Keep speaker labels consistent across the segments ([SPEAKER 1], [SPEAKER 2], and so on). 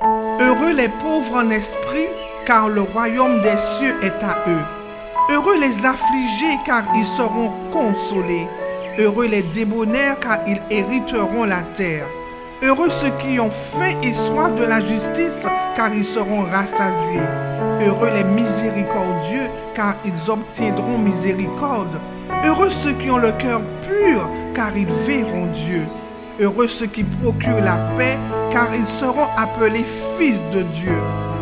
[SPEAKER 1] Heureux les pauvres en esprit, car le royaume des cieux est à eux. Heureux les affligés, car ils seront consolés. Heureux les débonnaires, car ils hériteront la terre. Heureux ceux qui ont faim et soif de la justice, car ils seront rassasiés. Heureux les miséricordieux, car ils obtiendront miséricorde. Heureux ceux qui ont le cœur pur, car ils verront Dieu. Heureux ceux qui procurent la paix, car ils seront appelés fils de Dieu.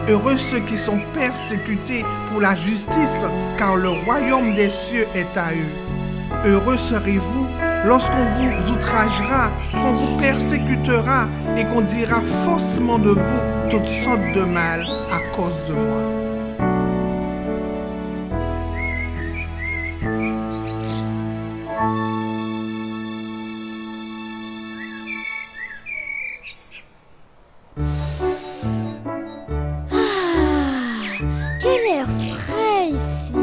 [SPEAKER 1] Heureux ceux qui sont persécutés pour la justice, car le royaume des cieux est à eux. Heureux serez-vous lorsqu'on vous outragera, qu'on vous persécutera et qu'on dira faussement de vous toutes sortes de mal à cause de moi.
[SPEAKER 2] Quel air frais ici!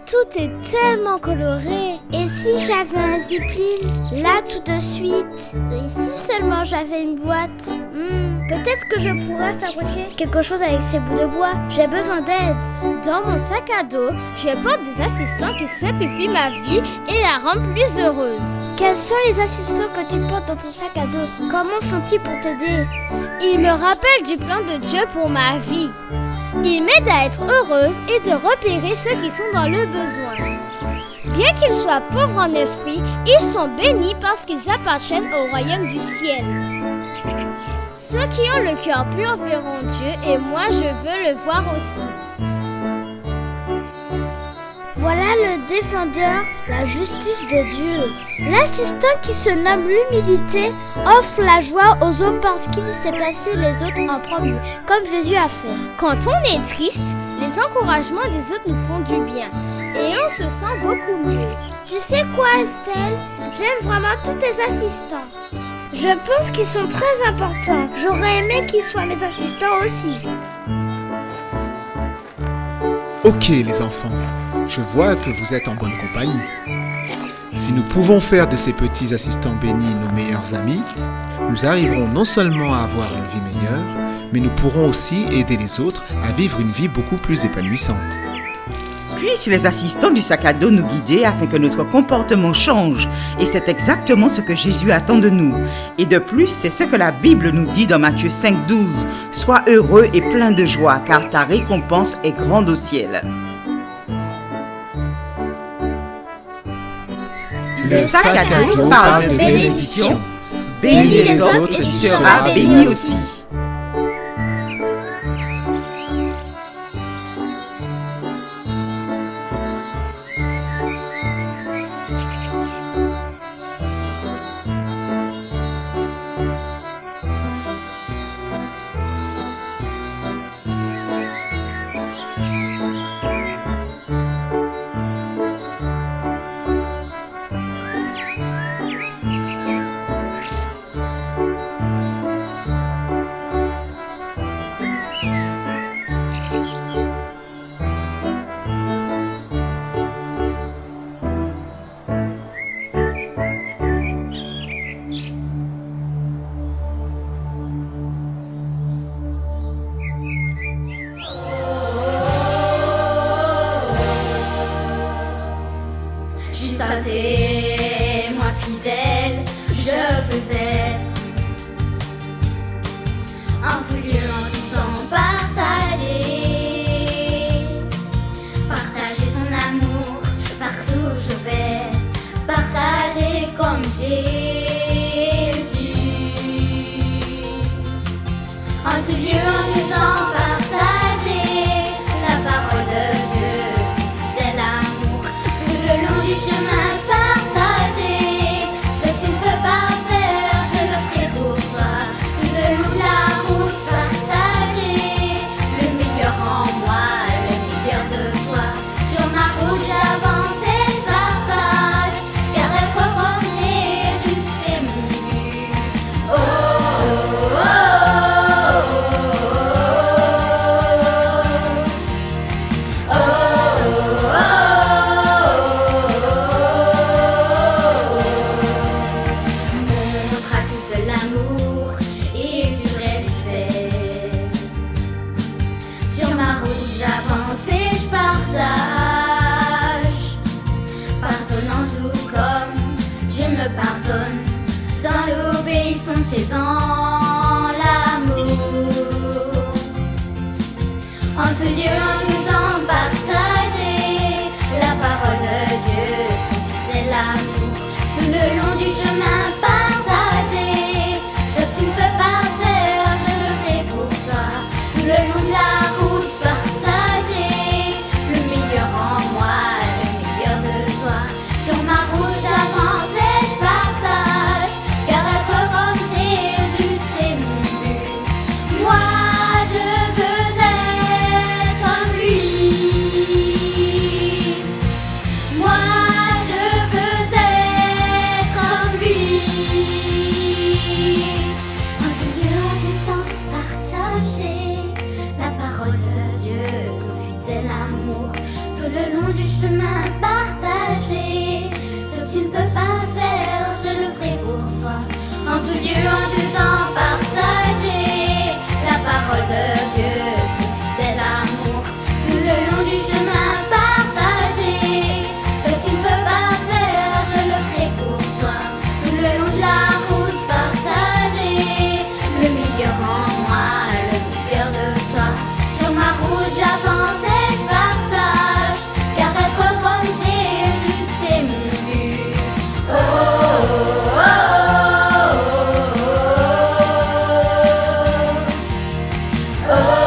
[SPEAKER 2] Tout est tellement coloré. Et si j'avais un zipline, là tout de suite? Et si seulement j'avais une boîte? Peut-être que je pourrais fabriquer quelque chose avec ces bouts de bois. J'ai besoin d'aide.
[SPEAKER 3] Dans mon sac à dos, je porte des assistants qui simplifient ma vie et la rendent plus heureuse.
[SPEAKER 2] Quels sont les assistants que tu portes dans ton sac à dos? Comment font-ils pour t'aider?
[SPEAKER 3] Ils me rappellent du plan de Dieu pour ma vie. Ils m'aident à être heureuse et de repérer ceux qui sont dans le besoin. Bien qu'ils soient pauvres en esprit, ils sont bénis parce qu'ils appartiennent au royaume du ciel. Ceux qui ont le cœur pur verront Dieu et moi je veux le voir aussi.
[SPEAKER 2] Voilà le défendeur, la justice de Dieu. L'assistant qui se nomme l'humilité offre la joie aux autres parce qu'il sait placer les autres en premier, comme Jésus a fait.
[SPEAKER 3] Quand on est triste, les encouragements des autres nous font du bien et on se sent beaucoup mieux.
[SPEAKER 2] Tu sais quoi, Estelle? J'aime vraiment tous tes assistants. Je pense qu'ils sont très importants. J'aurais aimé qu'ils soient mes assistants aussi.
[SPEAKER 4] Ok les enfants, je vois que vous êtes en bonne compagnie. Si nous pouvons faire de ces petits assistants bénis nos meilleurs amis, nous arriverons non seulement à avoir une vie meilleure, mais nous pourrons aussi aider les autres à vivre une vie beaucoup plus épanouissante.
[SPEAKER 5] Puissent les assistants du sac à dos nous guider afin que notre comportement change. Et c'est exactement ce que Jésus attend de nous. Et de plus, c'est ce que la Bible nous dit dans Matthieu 5,12. Sois heureux et plein de joie, car ta récompense est grande au ciel. Le sac à dos parle de bénédiction. Bénis les autres et tu seras béni aussi.
[SPEAKER 2] marcher dans l'amour. En tout lieu, en tout temps, partager la parole de Dieu, c'est l'amour. Tout le long du chemin, partager ce que tu ne peux pas faire, je le fais pour toi. Tout le long de la route, partager le meilleur en moi, le meilleur de toi. Sur ma route, j'avance et je partage, car être comme Jésus, c'est mon but. Moi, je veux être comme lui. Moi, je veux être comme lui. En tout lieu, en tout temps, partager la parole de Dieu, son fidèle amour. Tout le long du chemin, partager ce que tu ne peux pas faire, je le ferai pour toi. En tout lieu, en tout temps, partager la parole de Dieu, son fidèle amour. Tout le long du chemin, partager ce que tu ne peux pas faire, je le ferai pour toi. Tout le long de la route, partager le meilleur en moi, le meilleur de toi. Sur ma route, j'avance et je partage, car être comme Jésus, c'est mon but. Oh, oh, oh, oh, oh, oh,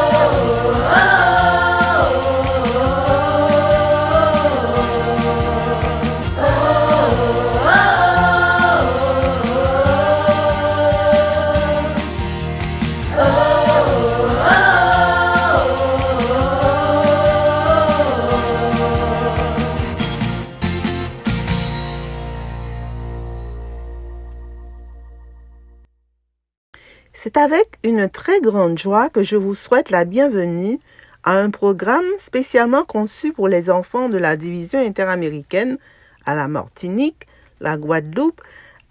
[SPEAKER 6] C'est avec une très grande joie que je vous souhaite la bienvenue à un programme spécialement conçu pour les enfants de la division interaméricaine à la Martinique, la Guadeloupe,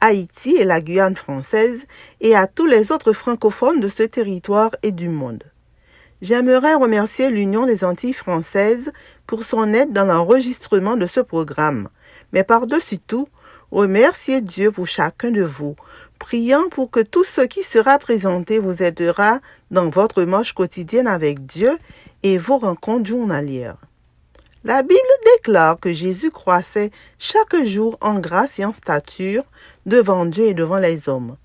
[SPEAKER 6] Haïti et la Guyane française et à tous les autres francophones de ce territoire et du monde. J'aimerais remercier l'Union des Antilles françaises pour son aide dans l'enregistrement de ce programme, mais par-dessus tout, remercier Dieu pour chacun de vous, priant pour que tout ce qui sera présenté vous aidera dans votre marche quotidienne avec Dieu et vos rencontres journalières. La Bible déclare que Jésus croissait chaque jour en grâce et en stature devant Dieu et devant les hommes.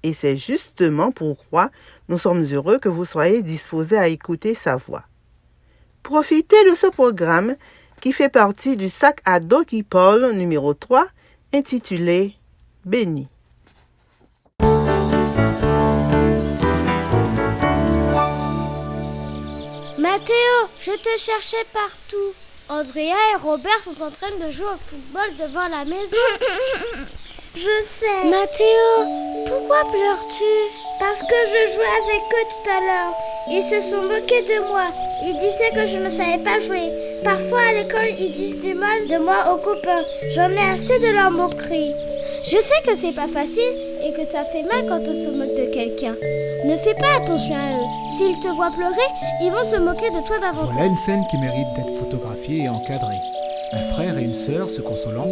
[SPEAKER 6] Et c'est justement pourquoi nous sommes heureux que vous soyez disposés à écouter sa voix. Profitez de ce programme qui fait partie du sac à dos qui parle numéro 3, intitulé « Béni ».
[SPEAKER 3] Mathéo, je te cherchais partout. Andrea et Robert sont en train de jouer au football devant la maison.
[SPEAKER 2] Je sais.
[SPEAKER 3] Mathéo, pourquoi pleures-tu?
[SPEAKER 2] Parce que je jouais avec eux tout à l'heure. Ils se sont moqués de moi. Ils disaient que je ne savais pas jouer. Parfois à l'école, ils disent du mal de moi aux copains. J'en ai assez de leur moquerie.
[SPEAKER 3] Je sais que c'est pas facile et que ça fait mal quand on se moque de quelqu'un. Ne fais pas attention à eux. S'ils te voient pleurer, ils vont se moquer de toi davantage.
[SPEAKER 4] Voilà une scène qui mérite d'être photographiée et encadrée. Un frère et une sœur se consolant.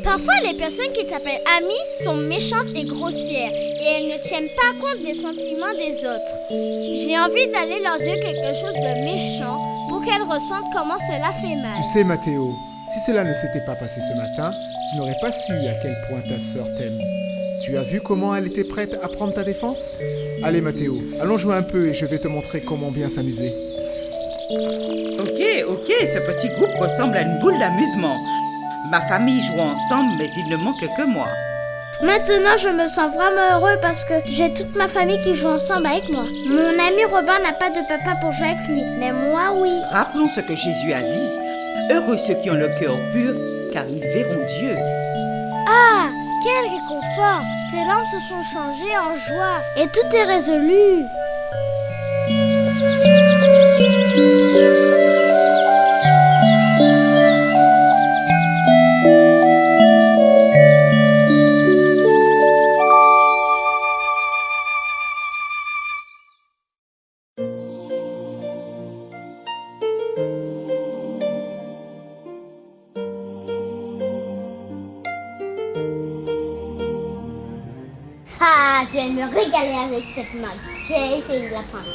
[SPEAKER 3] Parfois, les personnes qui t'appellent amies sont méchantes et grossières et elles ne tiennent pas compte des sentiments des autres. J'ai envie d'aller leur dire quelque chose de méchant pour qu'elles ressentent comment cela fait mal.
[SPEAKER 4] Tu sais, Mathéo, si cela ne s'était pas passé ce matin, tu n'aurais pas su à quel point ta sœur t'aime. Tu as vu comment elle était prête à prendre ta défense? Allez, Mathéo, allons jouer un peu et je vais te montrer comment bien s'amuser.
[SPEAKER 5] Ok, ce petit groupe ressemble à une boule d'amusement. Ma famille joue ensemble, mais il ne manque que moi.
[SPEAKER 2] Maintenant, je me sens vraiment heureux parce que j'ai toute ma famille qui joue ensemble avec moi. Mon ami Robin n'a pas de papa pour jouer avec lui, mais moi, oui.
[SPEAKER 5] Rappelons ce que Jésus a dit. Heureux ceux qui ont le cœur pur, car ils verront Dieu.
[SPEAKER 3] Ah, quel réconfort! Tes larmes se sont changées en joie.
[SPEAKER 2] Et tout est résolu.
[SPEAKER 3] je vais me régaler avec cette mangue. Je vais essayer de la prendre.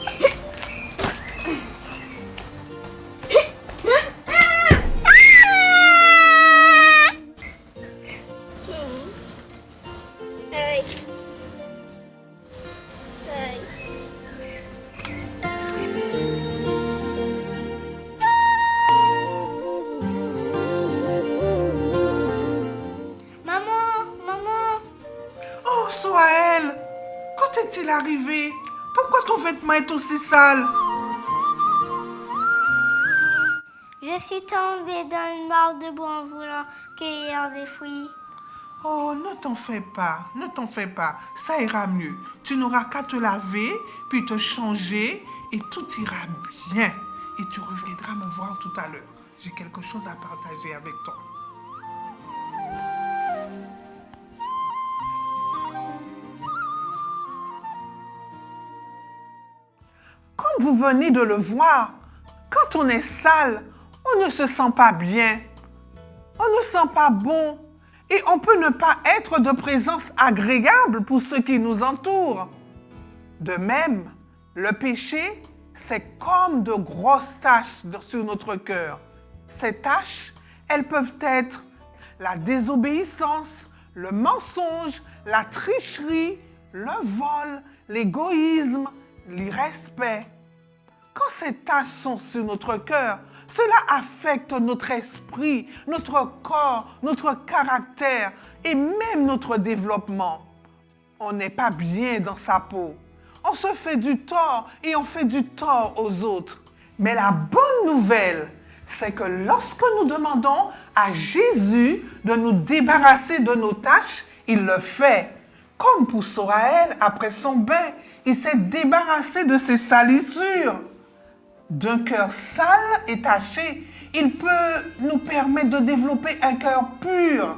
[SPEAKER 1] Oh, Soaël, quand est-il arrivé? Pourquoi ton vêtement est aussi sale?
[SPEAKER 2] Je suis tombée dans une mare de bois en voulant cueillir des fruits.
[SPEAKER 1] Oh, ne t'en fais pas, ça ira mieux. Tu n'auras qu'à te laver, puis te changer, et tout ira bien. Et tu reviendras me voir tout à l'heure. J'ai quelque chose à partager avec toi. Comme vous venez de le voir, quand on est sale, on ne se sent pas bien, on ne sent pas bon et on peut ne pas être de présence agréable pour ceux qui nous entourent. De même, le péché, c'est comme de grosses taches sur notre cœur. Ces taches, elles peuvent être la désobéissance, le mensonge, la tricherie, le vol, l'égoïsme, l'irrespect. Quand ces taches sont sur notre cœur, cela affecte notre esprit, notre corps, notre caractère et même notre développement. On n'est pas bien dans sa peau. On se fait du tort et on fait du tort aux autres. Mais la bonne nouvelle, c'est que lorsque nous demandons à Jésus de nous débarrasser de nos taches, il le fait. Comme pour Soaël, après son bain, il s'est débarrassé de ses salissures. D'un cœur sale et taché, il peut nous permettre de développer un cœur pur.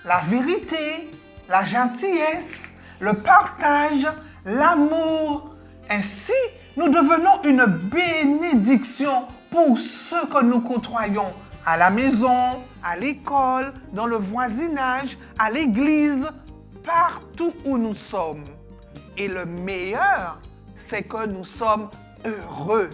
[SPEAKER 1] La vérité, la gentillesse, le partage, l'amour. Ainsi, nous devenons une bénédiction pour ceux que nous côtoyons à la maison, à l'école, dans le voisinage, à l'église, partout où nous sommes. Et le meilleur, c'est que nous sommes heureux.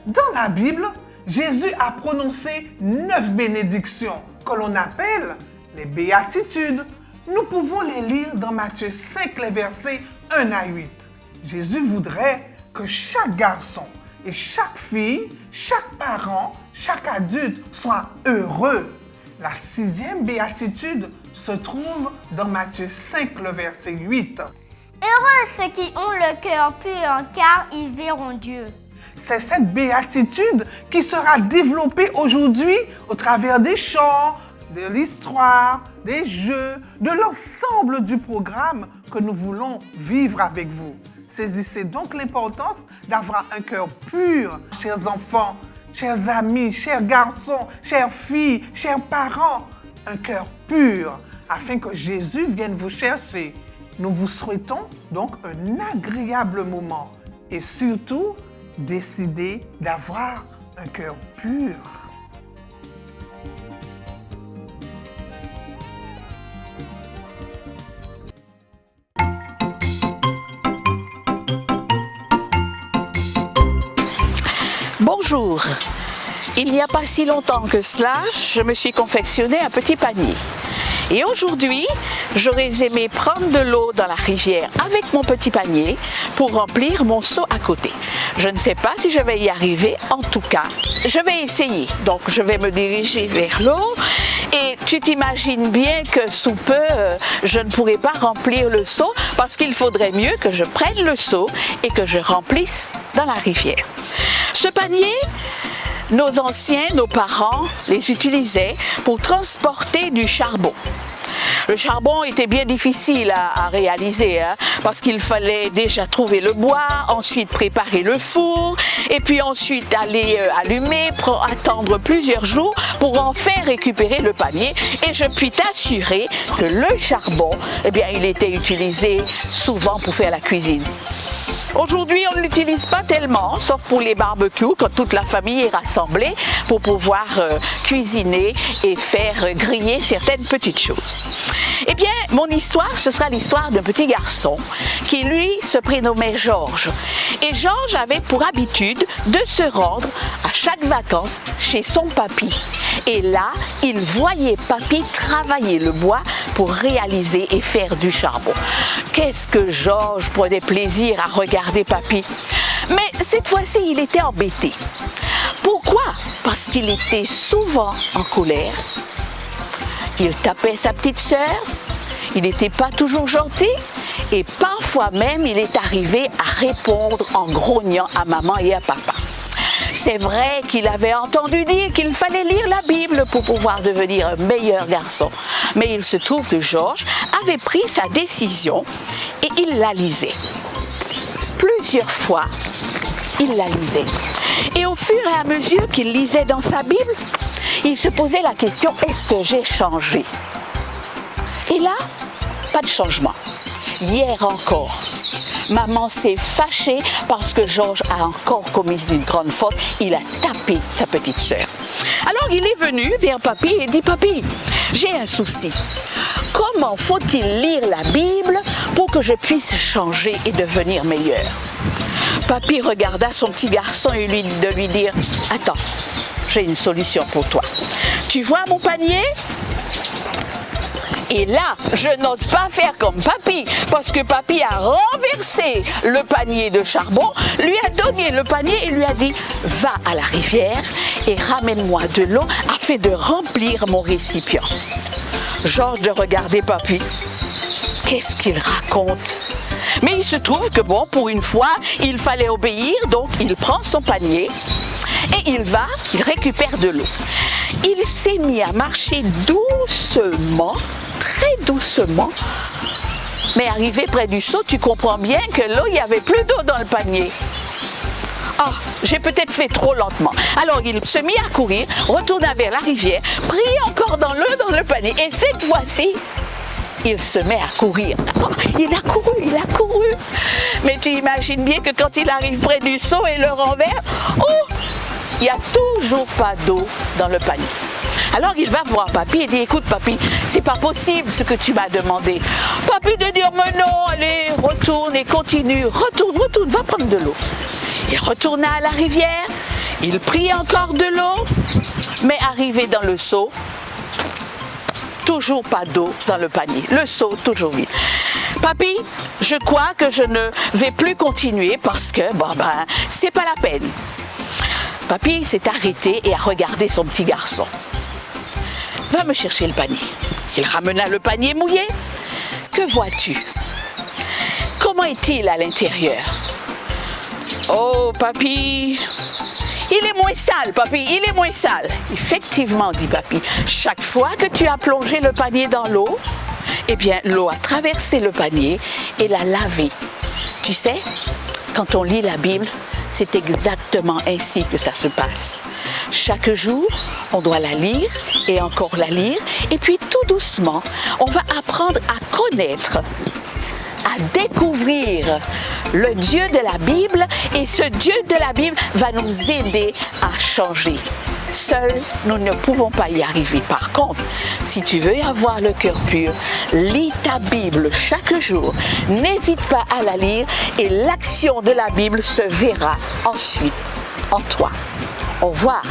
[SPEAKER 1] Dans la Bible, Jésus a prononcé 9 bénédictions que l'on appelle les béatitudes. Nous pouvons les lire dans Matthieu 5, les versets 1 à 8. Jésus voudrait que chaque garçon et chaque fille, chaque parent, chaque adulte soit heureux. La 6e béatitude se trouve dans Matthieu 5, le verset 8.
[SPEAKER 2] Heureux ceux qui ont le cœur pur, car ils verront Dieu.
[SPEAKER 1] C'est cette béatitude qui sera développée aujourd'hui au travers des chants, de l'histoire, des jeux, de l'ensemble du programme que nous voulons vivre avec vous. Saisissez donc l'importance d'avoir un cœur pur, chers enfants, chers amis, chers garçons, chères filles, chers parents. Un cœur pur, afin que Jésus vienne vous chercher. Nous vous souhaitons donc un agréable moment et surtout, décidez d'avoir un cœur pur.
[SPEAKER 7] Bonjour. Il n'y a pas si longtemps que cela, je me suis confectionné un petit panier. Et aujourd'hui, j'aurais aimé prendre de l'eau dans la rivière avec mon petit panier pour remplir mon seau à côté. Je ne sais pas si je vais y arriver, en tout cas, je vais essayer. Donc, je vais me diriger vers l'eau et tu t'imagines bien que sous peu, je ne pourrai pas remplir le seau parce qu'il faudrait mieux que je prenne le seau et que je remplisse dans la rivière. Ce panier, nos anciens, nos parents les utilisaient pour transporter du charbon. Le charbon était bien difficile à réaliser parce qu'il fallait déjà trouver le bois, ensuite préparer le four et puis ensuite aller allumer, attendre plusieurs jours pour enfin récupérer le panier. Et je puis t'assurer que le charbon, eh bien, il était utilisé souvent pour faire la cuisine. Aujourd'hui, on ne l'utilise pas tellement, sauf pour les barbecues, quand toute la famille est rassemblée pour pouvoir cuisiner et faire griller certaines petites choses. Eh bien, mon histoire, ce sera l'histoire d'un petit garçon qui, lui, se prénommait Georges. Et Georges avait pour habitude de se rendre à chaque vacances chez son papy. Et là, il voyait papy travailler le bois pour réaliser et faire du charbon. Qu'est-ce que Georges prenait plaisir à regarder papy. Mais cette fois-ci, il était embêté. Pourquoi? Parce qu'il était souvent en colère. Il tapait sa petite sœur, il n'était pas toujours gentil et parfois même il est arrivé à répondre en grognant à maman et à papa. C'est vrai qu'il avait entendu dire qu'il fallait lire la Bible pour pouvoir devenir un meilleur garçon. Mais il se trouve que Georges avait pris sa décision et il la lisait. Plusieurs fois, il la lisait. Et au fur et à mesure qu'il lisait dans sa Bible, il se posait la question, est-ce que j'ai changé? Et là, pas de changement. Hier encore, maman s'est fâchée parce que Georges a encore commis une grande faute. Il a tapé sa petite sœur. Alors il est venu vers papy et dit, papy, j'ai un souci. Comment faut-il lire la Bible pour que je puisse changer et devenir meilleur? Papy regarda son petit garçon et lui dire, attends, j'ai une solution pour toi. Tu vois mon panier? Et là, je n'ose pas faire comme papy, parce que papy a renversé le panier de charbon, lui a donné le panier et lui a dit « Va à la rivière et ramène-moi de l'eau afin de remplir mon récipient. » Georges de regarder papy. Qu'est-ce qu'il raconte? Mais il se trouve que bon, pour une fois, il fallait obéir, donc il prend son panier et il récupère de l'eau. Il s'est mis à marcher doucement, très doucement, mais arrivé près du seau, tu comprends bien que l'eau, il n'y avait plus d'eau dans le panier. Ah, j'ai peut-être fait trop lentement. Alors il se mit à courir, retourna vers la rivière, prit encore dans l'eau dans le panier, et cette fois-ci, il se met à courir. Oh, il a couru. Mais tu imagines bien que quand il arrive près du seau et le renverse, oh, il n'y a toujours pas d'eau dans le panier. Alors il va voir papy et dit, écoute papy, c'est pas possible ce que tu m'as demandé. Papy de dire, mais non, allez, retourne et continue, retourne, va prendre de l'eau. Il retourna à la rivière, il prit encore de l'eau, mais arrivé dans le seau, toujours pas d'eau dans le panier, le seau toujours vide. Papy, je crois que je ne vais plus continuer parce que, c'est pas la peine. Papy s'est arrêté et a regardé son petit garçon. Va me chercher le panier. Il ramena le panier mouillé. Que vois-tu? Comment est-il à l'intérieur? Oh, papy, il est moins sale, papy, il est moins sale. Effectivement, dit papy, chaque fois que tu as plongé le panier dans l'eau, eh bien, l'eau a traversé le panier et l'a lavé. Tu sais, quand on lit la Bible, c'est exactement ainsi que ça se passe. Chaque jour, on doit la lire et encore la lire. Et puis tout doucement, on va apprendre à connaître, à découvrir le Dieu de la Bible. Et ce Dieu de la Bible va nous aider à changer. Seuls, nous ne pouvons pas y arriver. Par contre, si tu veux avoir le cœur pur, lis ta Bible chaque jour. N'hésite pas à la lire et l'action de la Bible se verra ensuite en toi. Au revoir.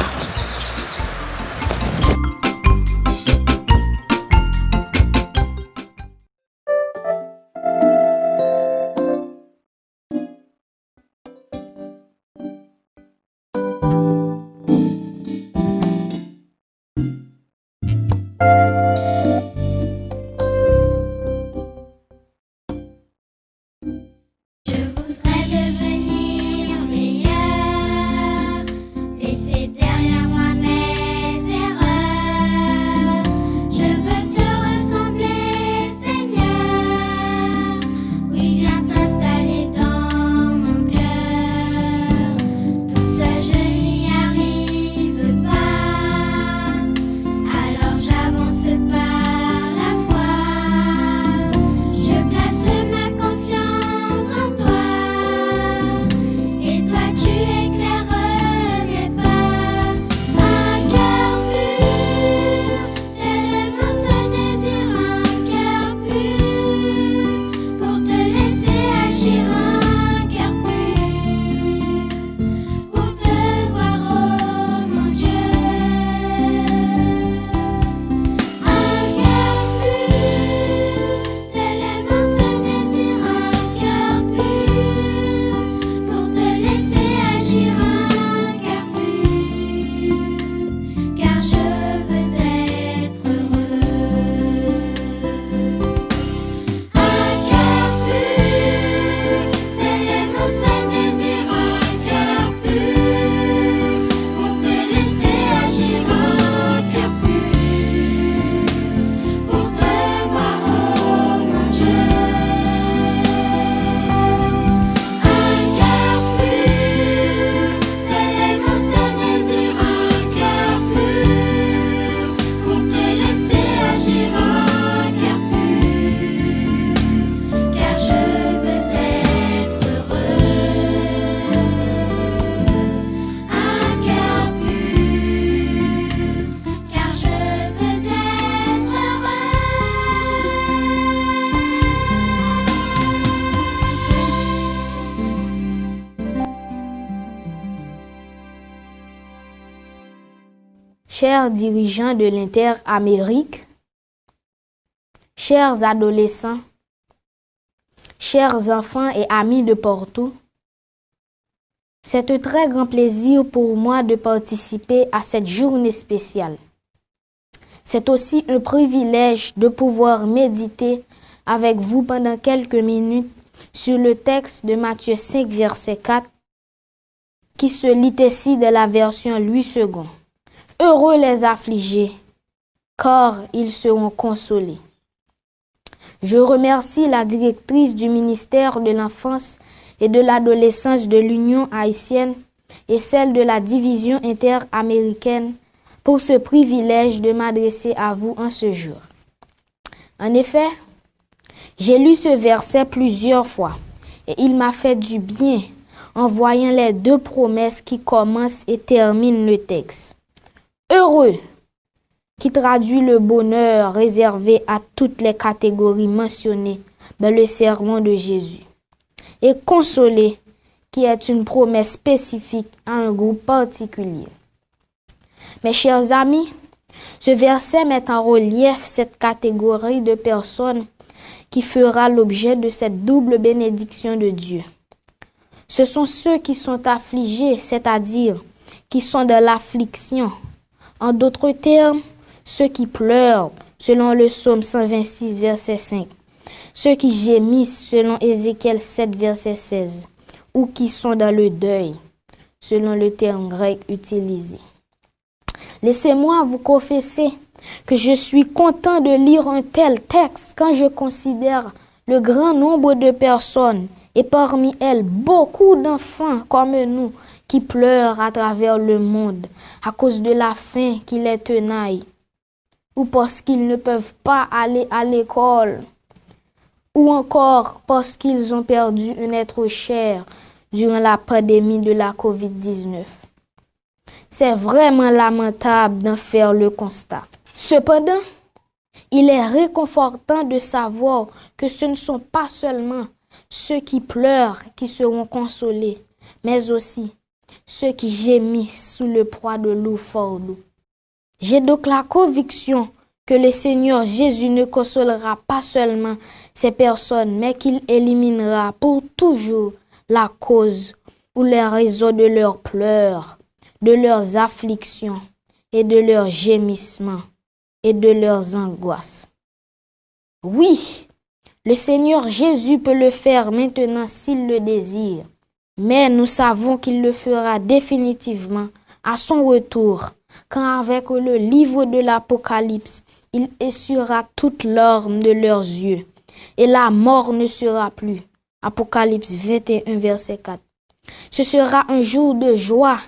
[SPEAKER 2] Je place ma confiance en toi.
[SPEAKER 8] chers dirigeants de l'Inter-Amérique, chers adolescents, chers enfants et amis de Porto, c'est un très grand plaisir pour moi de participer à cette journée spéciale. C'est aussi un privilège de pouvoir méditer avec vous pendant quelques minutes sur le texte de Matthieu 5, verset 4, qui se lit ici de la version Louis II. Heureux les affligés, car ils seront consolés. Je remercie la directrice du ministère de l'Enfance et de l'Adolescence de l'Union haïtienne et celle de la division interaméricaine pour ce privilège de m'adresser à vous en ce jour. En effet, j'ai lu ce verset plusieurs fois et il m'a fait du bien en voyant les deux promesses qui commencent et terminent le texte. Heureux, qui traduit le bonheur réservé à toutes les catégories mentionnées dans le sermon de Jésus. Et consolé, qui est une promesse spécifique à un groupe particulier. Mes chers amis, ce verset met en relief cette catégorie de personnes qui fera l'objet de cette double bénédiction de Dieu. Ce sont ceux qui sont affligés, c'est-à-dire qui sont dans l'affliction. En d'autres termes, ceux qui pleurent, selon le psaume 126, verset 5. Ceux qui gémissent, selon Ézéchiel 7, verset 16. Ou qui sont dans le deuil, selon le terme grec utilisé. Laissez-moi vous confesser que je suis content de lire un tel texte quand je considère le grand nombre de personnes et parmi elles beaucoup d'enfants comme nous qui pleurent à travers le monde à cause de la faim qui les tenaille ou parce qu'ils ne peuvent pas aller à l'école ou encore parce qu'ils ont perdu un être cher durant la pandémie de la COVID-19. C'est vraiment lamentable d'en faire le constat. Cependant, il est réconfortant de savoir que ce ne sont pas seulement ceux qui pleurent qui seront consolés, mais aussi ceux qui gémissent sous le poids de lourds fardeaux. J'ai donc la conviction que le Seigneur Jésus ne consolera pas seulement ces personnes, mais qu'il éliminera pour toujours la cause ou les raisons de leurs pleurs, de leurs afflictions et de leurs gémissements et de leurs angoisses. Oui, le Seigneur Jésus peut le faire maintenant s'il le désire, mais nous savons qu'il le fera définitivement à son retour, quand avec le livre de l'Apocalypse, il essuiera toutes larmes de leurs yeux, et la mort ne sera plus. Apocalypse 21, verset 4. Ce sera un jour de joie,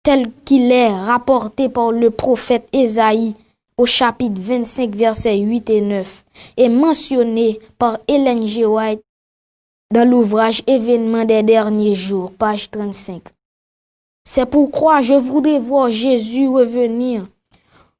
[SPEAKER 8] tel qu'il est rapporté par le prophète Ésaïe au chapitre 25, versets 8 et 9, et mentionné par Ellen G. White dans l'ouvrage Événements des derniers jours, page 35. C'est pourquoi je voudrais voir Jésus revenir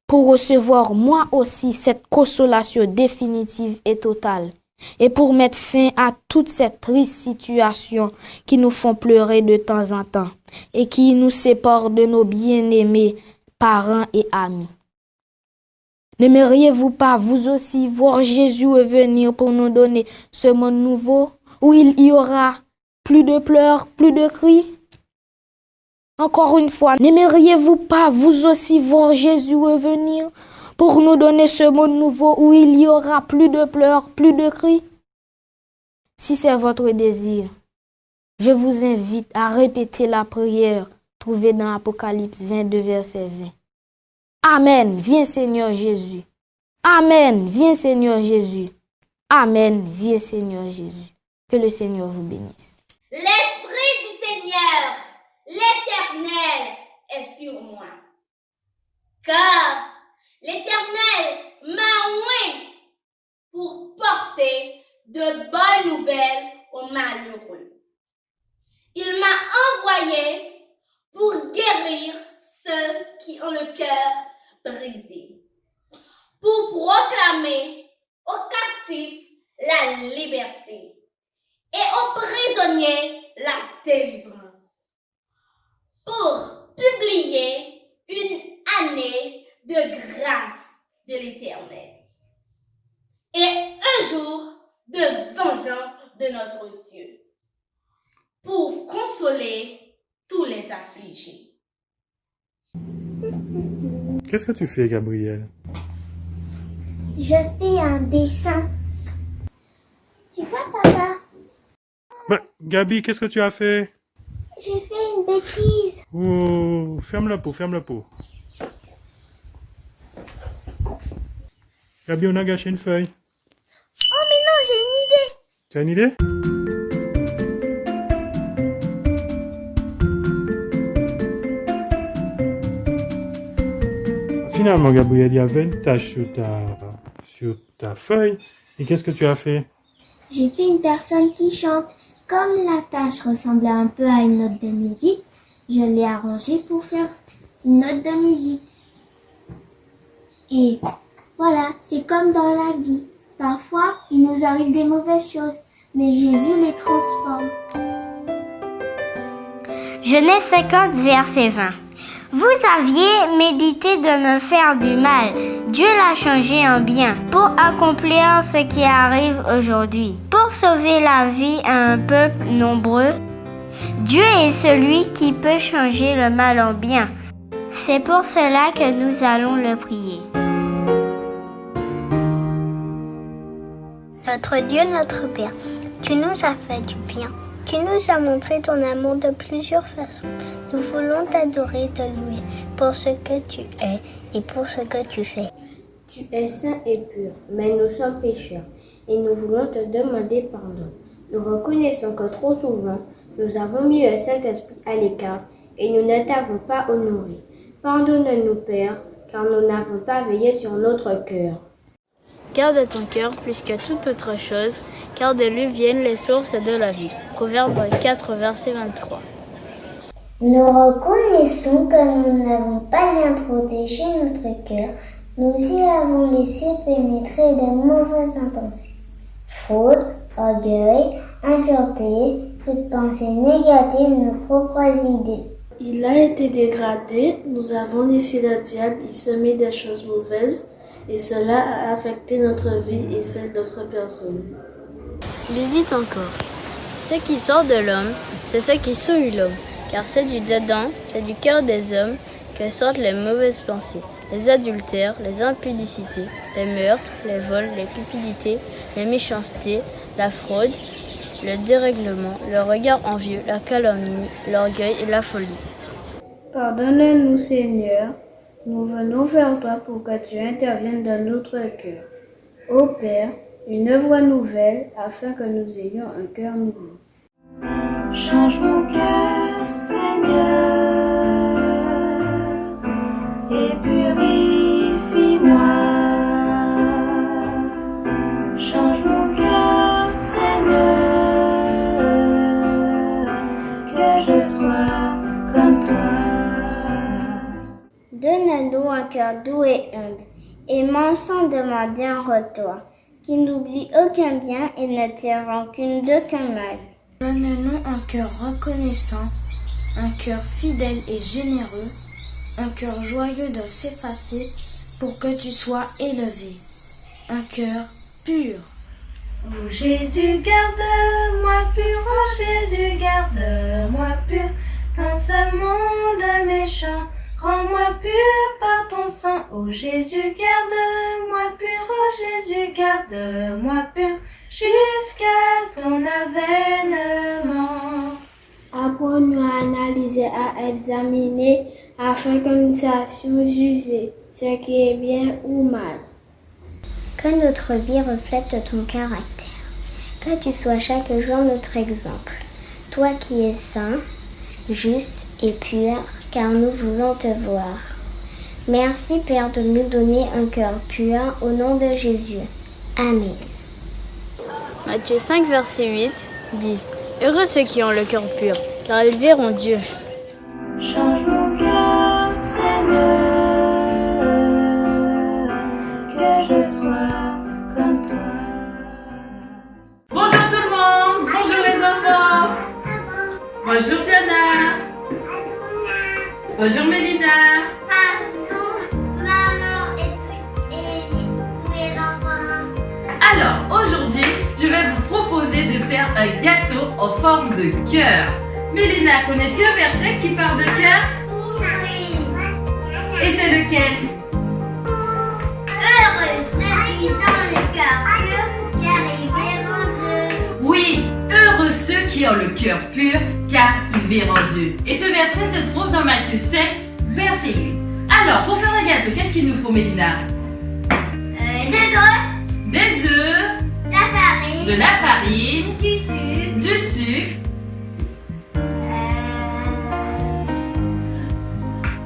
[SPEAKER 8] pour recevoir moi aussi cette consolation définitive et totale, et pour mettre fin à toute cette triste situation qui nous font pleurer de temps en temps et qui nous séparent de nos bien-aimés parents et amis. N'aimeriez-vous pas vous aussi voir Jésus revenir pour nous donner ce monde nouveau où il y aura plus de pleurs, plus de cris? Encore une fois, n'aimeriez-vous pas vous aussi voir Jésus revenir pour nous donner ce monde nouveau où il y aura plus de pleurs, plus de cris? Si c'est votre désir, je vous invite à répéter la prière trouvée dans Apocalypse 22, verset 20. Amen, viens Seigneur Jésus. Amen, viens Seigneur Jésus. Amen, viens Seigneur Jésus. Que le Seigneur vous bénisse.
[SPEAKER 3] L'Esprit du Seigneur, l'Éternel, est sur moi. Car l'Éternel m'a oint pour porter de bonnes nouvelles aux malheureux. Il m'a envoyé pour guérir ceux qui ont le cœur brisé, pour proclamer aux captifs la liberté et aux prisonniers la délivrance, pour publier une année de grâce de l'Éternel et un jour de vengeance de notre Dieu pour consoler tous les affligés.
[SPEAKER 9] Qu'est-ce que tu fais, Gabriel?
[SPEAKER 2] Je fais un dessin. Tu vois, papa?
[SPEAKER 9] Gabi, qu'est-ce que tu as fait?
[SPEAKER 2] J'ai fait une bêtise.
[SPEAKER 9] Oh, ferme la peau, ferme la peau. Gabi, on a gâché une feuille.
[SPEAKER 2] Oh, mais non, j'ai une idée.
[SPEAKER 9] Tu as une idée? Finalement, Gabriel, il y avait une tache sur ta feuille. Et qu'est-ce que tu as fait?
[SPEAKER 2] J'ai fait une personne qui chante. Comme la tâche ressemblait un peu à une note de musique, je l'ai arrangée pour faire une note de musique. Et voilà, c'est comme dans la vie. Parfois, il nous arrive des mauvaises choses, mais Jésus les transforme.
[SPEAKER 10] Genèse 50, verset 20. Vous aviez médité de me faire du mal. Dieu l'a changé en bien pour accomplir ce qui arrive aujourd'hui. Pour sauver la vie à un peuple nombreux, Dieu est celui qui peut changer le mal en bien. C'est pour cela que nous allons le prier.
[SPEAKER 2] Notre Dieu, notre Père, tu nous as fait du bien. Tu nous as montré ton amour de plusieurs façons. Nous voulons t'adorer, te louer pour ce que tu es et pour ce que tu fais.
[SPEAKER 11] Tu es saint et pur, mais nous sommes pécheurs et nous voulons te demander pardon. Nous reconnaissons que trop souvent, nous avons mis le Saint-Esprit à l'écart et nous ne t'avons pas honoré. Pardonne-nous, Père, car nous n'avons pas veillé sur notre cœur.
[SPEAKER 12] Garde ton cœur plus que toute autre chose, car de lui viennent les sources de la vie. Proverbe 4, verset 23.
[SPEAKER 2] Nous reconnaissons que nous n'avons pas bien protégé notre cœur. Nous y avons laissé pénétrer de mauvaises pensées. Fraude, orgueil, impureté, toute pensée négative, nos propres idées.
[SPEAKER 11] Il a été dégradé, nous avons laissé le diable y semer des choses mauvaises, et cela a affecté notre vie et celle d'autres personnes.
[SPEAKER 12] Il dit encore, ce qui sort de l'homme, c'est ce qui souille l'homme, car c'est du dedans, c'est du cœur des hommes que sortent les mauvaises pensées, les adultères, les impudicités, les meurtres, les vols, les cupidités, les méchancetés, la fraude, le dérèglement, le regard envieux, la calomnie, l'orgueil et la folie.
[SPEAKER 11] Pardonne-nous, Seigneur. Nous venons vers toi pour que tu interviennes dans notre cœur. Ô Père, une œuvre nouvelle afin que nous ayons un cœur nouveau.
[SPEAKER 13] Change mon cœur, Seigneur, et purifie-moi. Change mon cœur, Seigneur, que je sois comme toi.
[SPEAKER 2] Donne-nous un cœur doux et humble, aimant sans demander un retour, qui n'oublie aucun bien et ne tire rancune d'aucun mal.
[SPEAKER 14] Donne-nous un cœur reconnaissant, un cœur fidèle et généreux, un cœur joyeux de s'effacer pour que tu sois élevé, un cœur pur.
[SPEAKER 13] Oh Jésus, garde-moi pur, oh Jésus, garde-moi pur, dans ce monde méchant. Rends-moi pur par ton sang, ô Jésus, garde-moi pur, ô Jésus, garde-moi pur, jusqu'à ton avènement.
[SPEAKER 11] Apprends-nous à analyser, à examiner, afin que nous sachions juger ce qui est bien ou mal.
[SPEAKER 2] Que notre vie reflète ton caractère, que tu sois chaque jour notre exemple, toi qui es saint, juste et pur, car nous voulons te voir. Merci Père de nous donner un cœur pur au nom de Jésus. Amen.
[SPEAKER 12] Matthieu 5, verset 8 dit « Heureux ceux qui ont le cœur pur, car ils verront Dieu. »
[SPEAKER 13] Change mon cœur, Seigneur, que je sois comme toi.
[SPEAKER 5] Bonjour tout le monde, bonjour les enfants. Bonjour Diana. Bonjour Mélina.
[SPEAKER 2] Bonjour
[SPEAKER 5] proposé de faire un gâteau en forme de cœur. Mélina, connais-tu un verset qui parle de cœur?
[SPEAKER 10] Oui.
[SPEAKER 5] Et c'est lequel?
[SPEAKER 10] Heureux ceux qui ont le cœur pur, car ils verront Dieu.
[SPEAKER 5] Oui, heureux ceux qui ont le cœur pur, car ils verront Dieu. Et ce verset se trouve dans Matthieu 5, verset 8. Alors, pour faire un gâteau, qu'est-ce qu'il nous faut, Mélina? Des œufs, de la farine, du sucre.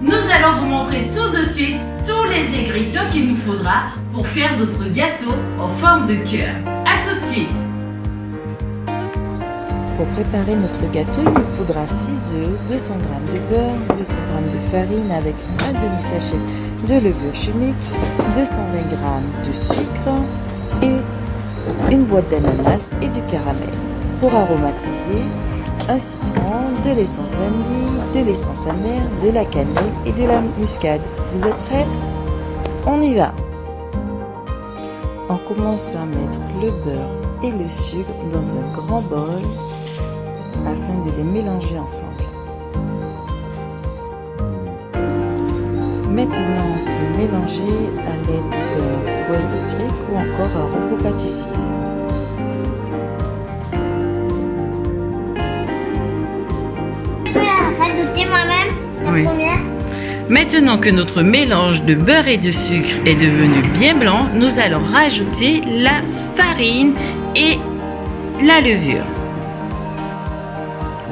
[SPEAKER 5] Nous allons vous montrer tout de suite tous les ingrédients qu'il nous faudra pour faire notre gâteau en forme de cœur. À tout de suite.
[SPEAKER 15] Pour préparer notre gâteau, il nous faudra 6 œufs, 200 g de beurre, 200 g de farine avec un demi-sachet de levure chimique, 220 g de sucre et une boîte d'ananas et du caramel. Pour aromatiser, un citron, de l'essence vanille, de l'essence amère, de la cannelle et de la muscade. Vous êtes prêts? On y va! On commence par mettre le beurre et le sucre dans un grand bol afin de les mélanger ensemble. Maintenant, on peut mélanger à l'aide d'un fouet électrique ou encore un robot pâtissier.
[SPEAKER 10] Je peux rajouter moi-même la première.
[SPEAKER 5] Maintenant que notre mélange de beurre et de sucre est devenu bien blanc, nous allons rajouter la farine et la levure.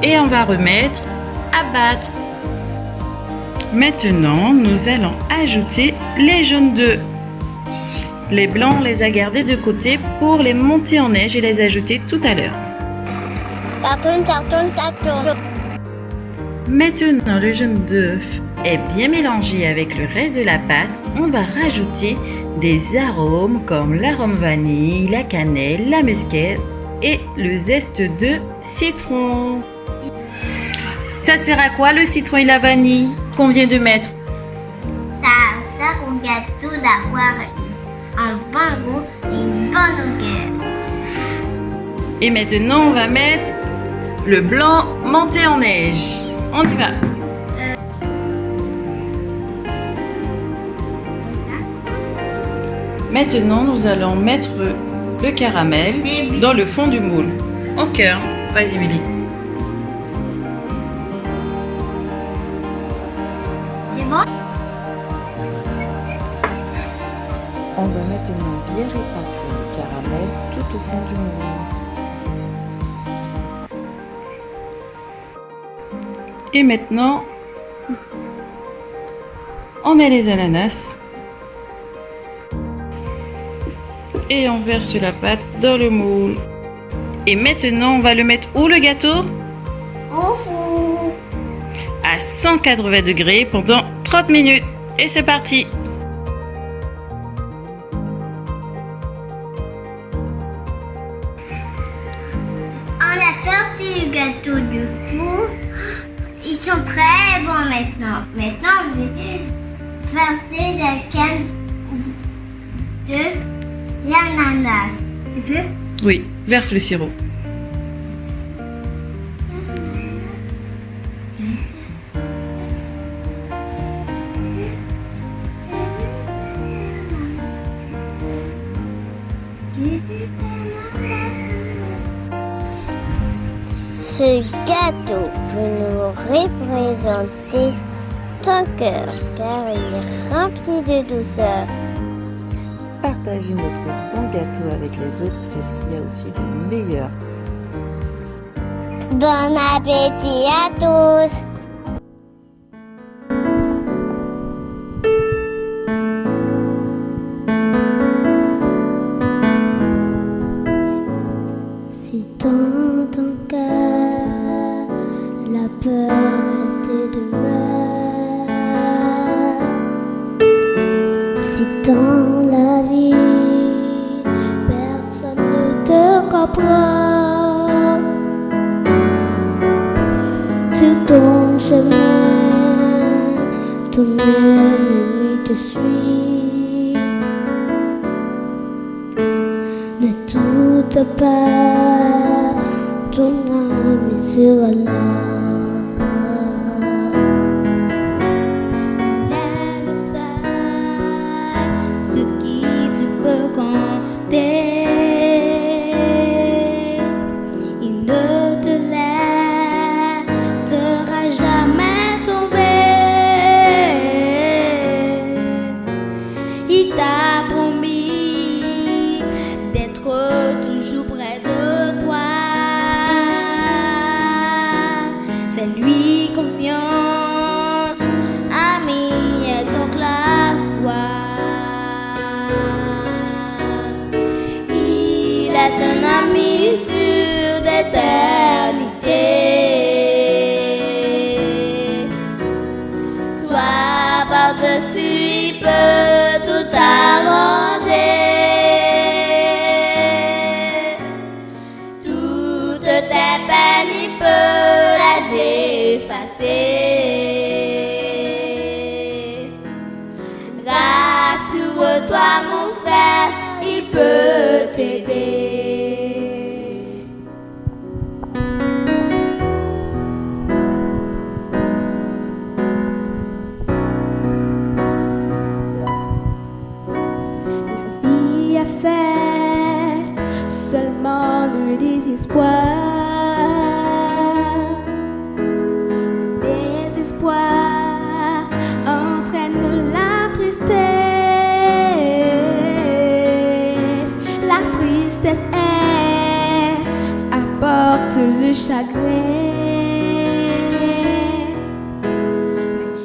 [SPEAKER 5] Et on va remettre à battre. Maintenant, nous allons ajouter les jaunes d'œufs. Les blancs, on les a gardés de côté pour les monter en neige et les ajouter tout à l'heure.
[SPEAKER 10] Carton.
[SPEAKER 5] Maintenant, le jaune d'œuf est bien mélangé avec le reste de la pâte. On va rajouter des arômes comme l'arôme vanille, la cannelle, la muscade et le zeste de citron. Ça sert à quoi le citron et la vanille qu'on vient de mettre?
[SPEAKER 10] Ça sert au gâteau d'avoir un bon goût et une bonne odeur.
[SPEAKER 5] Et maintenant, on va mettre le blanc monté en neige. On y va. Maintenant, nous allons mettre le caramel dans le fond du moule. Au cœur. Vas-y, Mélie.
[SPEAKER 10] C'est bon?
[SPEAKER 15] On va maintenant bien répartir le caramel tout au fond du moule.
[SPEAKER 5] Et maintenant, on met les ananas et on verse la pâte dans le moule. Et maintenant, on va le mettre où le gâteau?
[SPEAKER 10] Au four.
[SPEAKER 5] À 180 degrés pendant 30 minutes. Et c'est parti!
[SPEAKER 10] On a sorti le gâteau du four. Ils sont très bons maintenant. Maintenant, on va verser la canne de l'ananas. Tu peux?
[SPEAKER 5] Oui, verse le sirop.
[SPEAKER 2] Ce gâteau peut nous représenter ton cœur, car il est rempli de douceur.
[SPEAKER 15] Partager notre bon gâteau avec les autres, c'est ce qu'il y a aussi de meilleur.
[SPEAKER 2] Bon appétit à tous! Si dans ton cœur la peur reste et demeure, si dans la vie personne ne te comprend, si ton chemin, ton ennemi te suit, ne tout doute pas, ton âme sera là. Lève seul ce qui tu peux compter. Il ne te laissera jamais tomber. Il t'a promis d'être toujours près de toi. Fais-lui confiance, ami, et donc la foi. Il est un ami sûr d'éternité. Sois par-dessus, il peut tout arranger. Toutes tes peines, il peut les effacer. Rassure-toi, mon frère, il peut t'aider. La vie a fait seulement de désespoir. Désespoir entraîne la tristesse. La tristesse apporte le chagrin.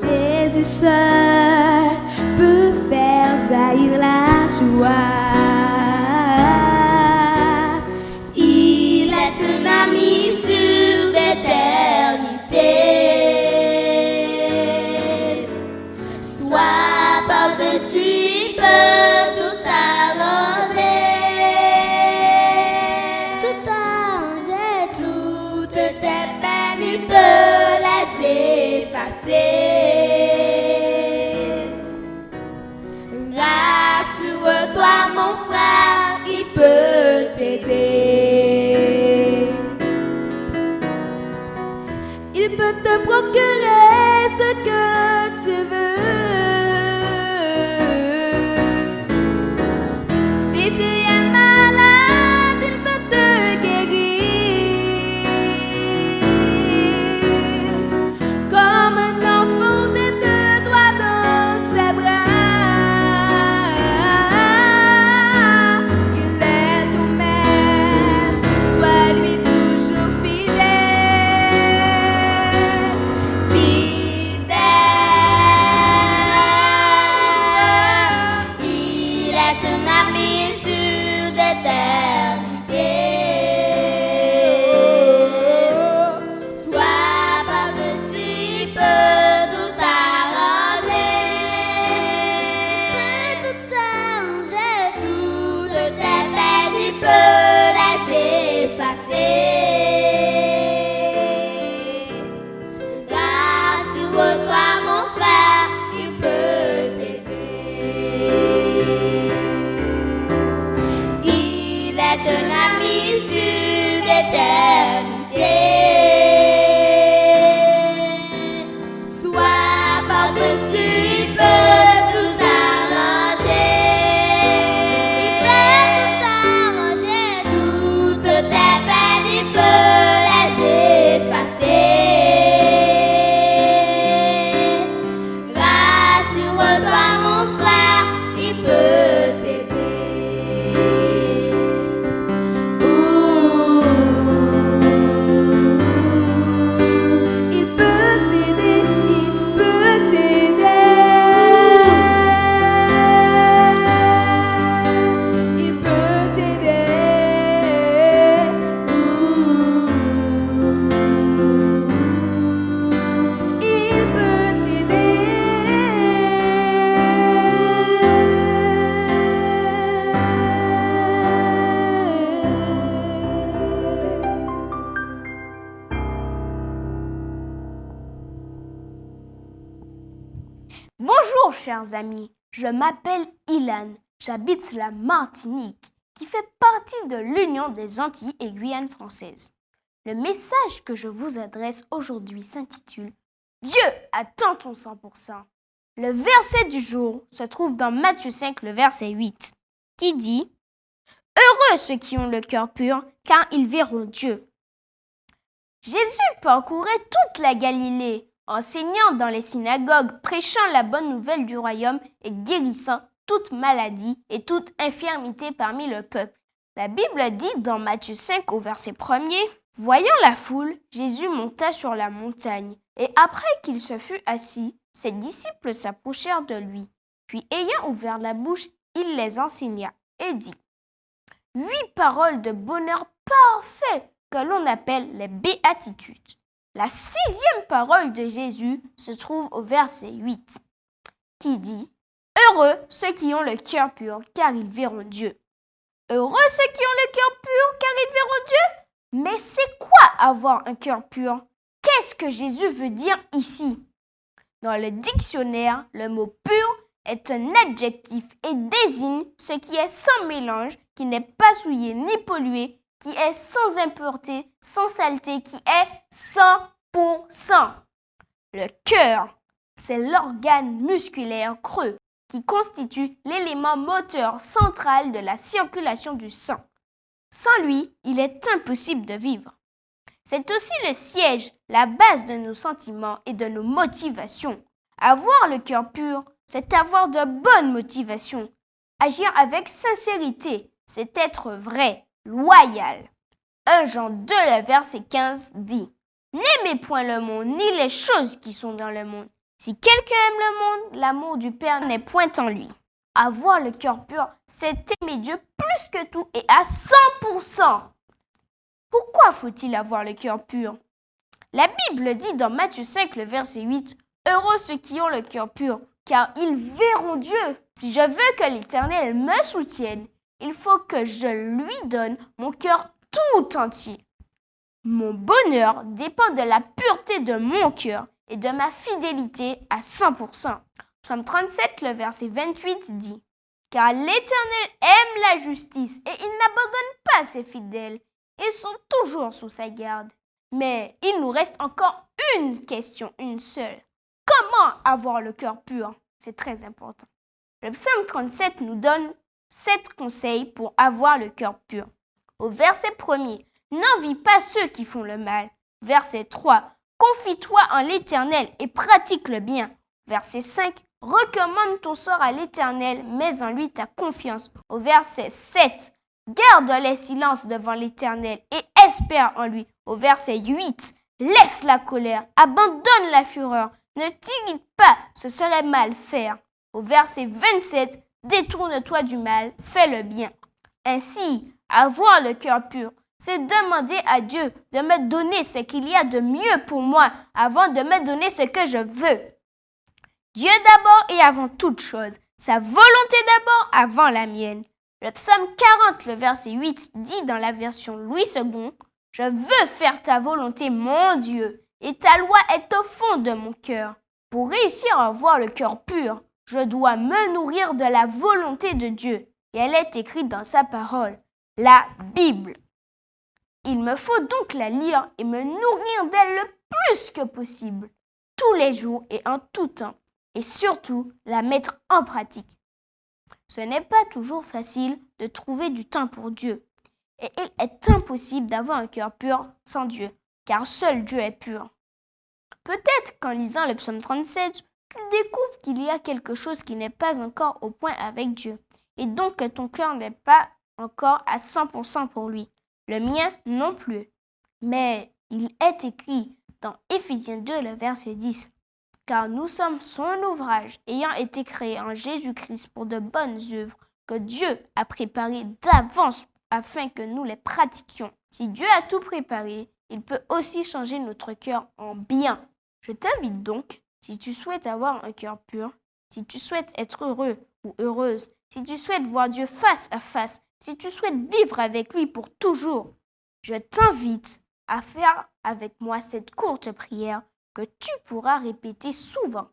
[SPEAKER 2] Mais Jésus seul peut faire jaillir la joie. Il est un ami sûr d'éternité. Sois par-dessus, il peut tout arranger. Tout arranger, toutes tes peines, il peut les effacer. Rassure-toi, mon frère, il peut t'aider. Il peut te procurer ce que tu veux. Si tu es malade, il peut te guérir. Comme un enfant, jette-toi dans ses bras. Il est ton maître, sois-lui toujours fidèle. Fidèle. Il est un ami sûr d'éternité. Sois par-dessus, il peut tout arranger. Tout arranger, toutes tes peines, il peut les effacer. Rassure-toi, mon frère, il peut t'aider. Il est un ami sûr d'éternité. Sois par-dessus, il peut tout arranger. Il peut tout arranger, toutes tes peines, il peut les effacer. Rassure-toi, mon frère, il peut t'aider. Il peut t'aider, il peut t'aider. Il peut t'aider. Il peut
[SPEAKER 16] Bonjour chers amis, je m'appelle Ilan, j'habite la Martinique
[SPEAKER 12] qui fait partie de l'Union des Antilles et Guyane française. Le message que je vous adresse aujourd'hui s'intitule « Dieu attend ton 100%. » Le verset du jour se trouve dans Matthieu 5, le verset 8, qui dit « Heureux ceux qui ont le cœur pur, car ils verront Dieu. » Jésus parcourait toute la Galilée, enseignant dans les synagogues, prêchant la bonne nouvelle du royaume et guérissant toute maladie et toute infirmité parmi le peuple. La Bible dit dans Matthieu 5 au verset 1er, « Voyant la foule, Jésus monta sur la montagne, et après qu'il se fut assis, ses disciples s'approchèrent de lui. Puis ayant ouvert la bouche, il les enseigna et dit, « 8 paroles de bonheur parfait que l'on appelle les béatitudes. » La 6e parole de Jésus se trouve au verset 8, qui dit « Heureux ceux qui ont le cœur pur, car ils verront Dieu. » Heureux ceux qui ont le cœur pur, car ils verront Dieu. Mais c'est quoi avoir un cœur pur? Qu'est-ce que Jésus veut dire ici? Dans le dictionnaire, le mot « pur » est un adjectif et désigne ce qui est sans mélange, qui n'est pas souillé ni pollué, qui est sans impureté, sans saleté, qui est 100%. Le cœur, c'est l'organe musculaire creux qui constitue l'élément moteur central de la circulation du sang. Sans lui, il est impossible de vivre. C'est aussi le siège, la base de nos sentiments et de nos motivations. Avoir le cœur pur, c'est avoir de bonnes motivations. Agir avec sincérité, c'est être vrai, loyal. 1 Jean 2, le verset 15 dit « N'aimez point le monde, ni les choses qui sont dans le monde. Si quelqu'un aime le monde, l'amour du Père n'est point en lui. » Avoir le cœur pur, c'est aimer Dieu plus que tout et à 100%. Pourquoi faut-il avoir le cœur pur? La Bible dit dans Matthieu 5, le verset 8, « Heureux ceux qui ont le cœur pur, car ils verront Dieu. » Si je veux que l'Éternel me soutienne, il faut que je lui donne mon cœur tout entier. Mon bonheur dépend de la pureté de mon cœur et de ma fidélité à 100%. Psaume 37, le verset 28 dit « Car l'Éternel aime la justice et il n'abandonne pas ses fidèles. Ils sont toujours sous sa garde. » Mais il nous reste encore une question, une seule. Comment avoir le cœur pur? C'est très important. Le psaume 37 nous donne 7 conseils pour avoir le cœur pur. Au verset 1er, n'envie pas ceux qui font le mal. Verset 3, confie-toi en l'Éternel et pratique le bien. Verset 5, recommande ton sort à l'Éternel, mets en lui ta confiance. Au verset 7, garde les silences devant l'Éternel et espère en lui. Au verset 8, laisse la colère, abandonne la fureur, ne t'irrite pas, ce serait mal faire. Au verset 27, détourne-toi du mal, fais le bien. Ainsi, avoir le cœur pur, c'est demander à Dieu de me donner ce qu'il y a de mieux pour moi avant de me donner ce que je veux. Dieu d'abord et avant toute chose, sa volonté d'abord avant la mienne. Le psaume 40, le verset 8 dit dans la version Louis II, « Je veux faire ta volonté, mon Dieu, et ta loi est au fond de mon cœur. » Pour réussir à avoir le cœur pur, je dois me nourrir de la volonté de Dieu. Et elle est écrite dans sa parole, la Bible. Il me faut donc la lire et me nourrir d'elle le plus que possible, tous les jours et en tout temps, et surtout la mettre en pratique. Ce n'est pas toujours facile de trouver du temps pour Dieu, et il est impossible d'avoir un cœur pur sans Dieu, car seul Dieu est pur. Peut-être qu'en lisant le psaume 37, tu découvres qu'il y a quelque chose qui n'est pas encore au point avec Dieu, et donc que ton cœur n'est pas encore à 100% pour lui. Le mien non plus. Mais il est écrit dans Éphésiens 2, le verset 10, « Car nous sommes son ouvrage, ayant été créés en Jésus-Christ pour de bonnes œuvres que Dieu a préparées d'avance afin que nous les pratiquions. » Si Dieu a tout préparé, il peut aussi changer notre cœur en bien. Je t'invite donc, si tu souhaites avoir un cœur pur, si tu souhaites être heureux ou heureuse, si tu souhaites voir Dieu face à face, si tu souhaites vivre avec lui pour toujours, je t'invite à faire avec moi cette courte prière que tu pourras répéter souvent.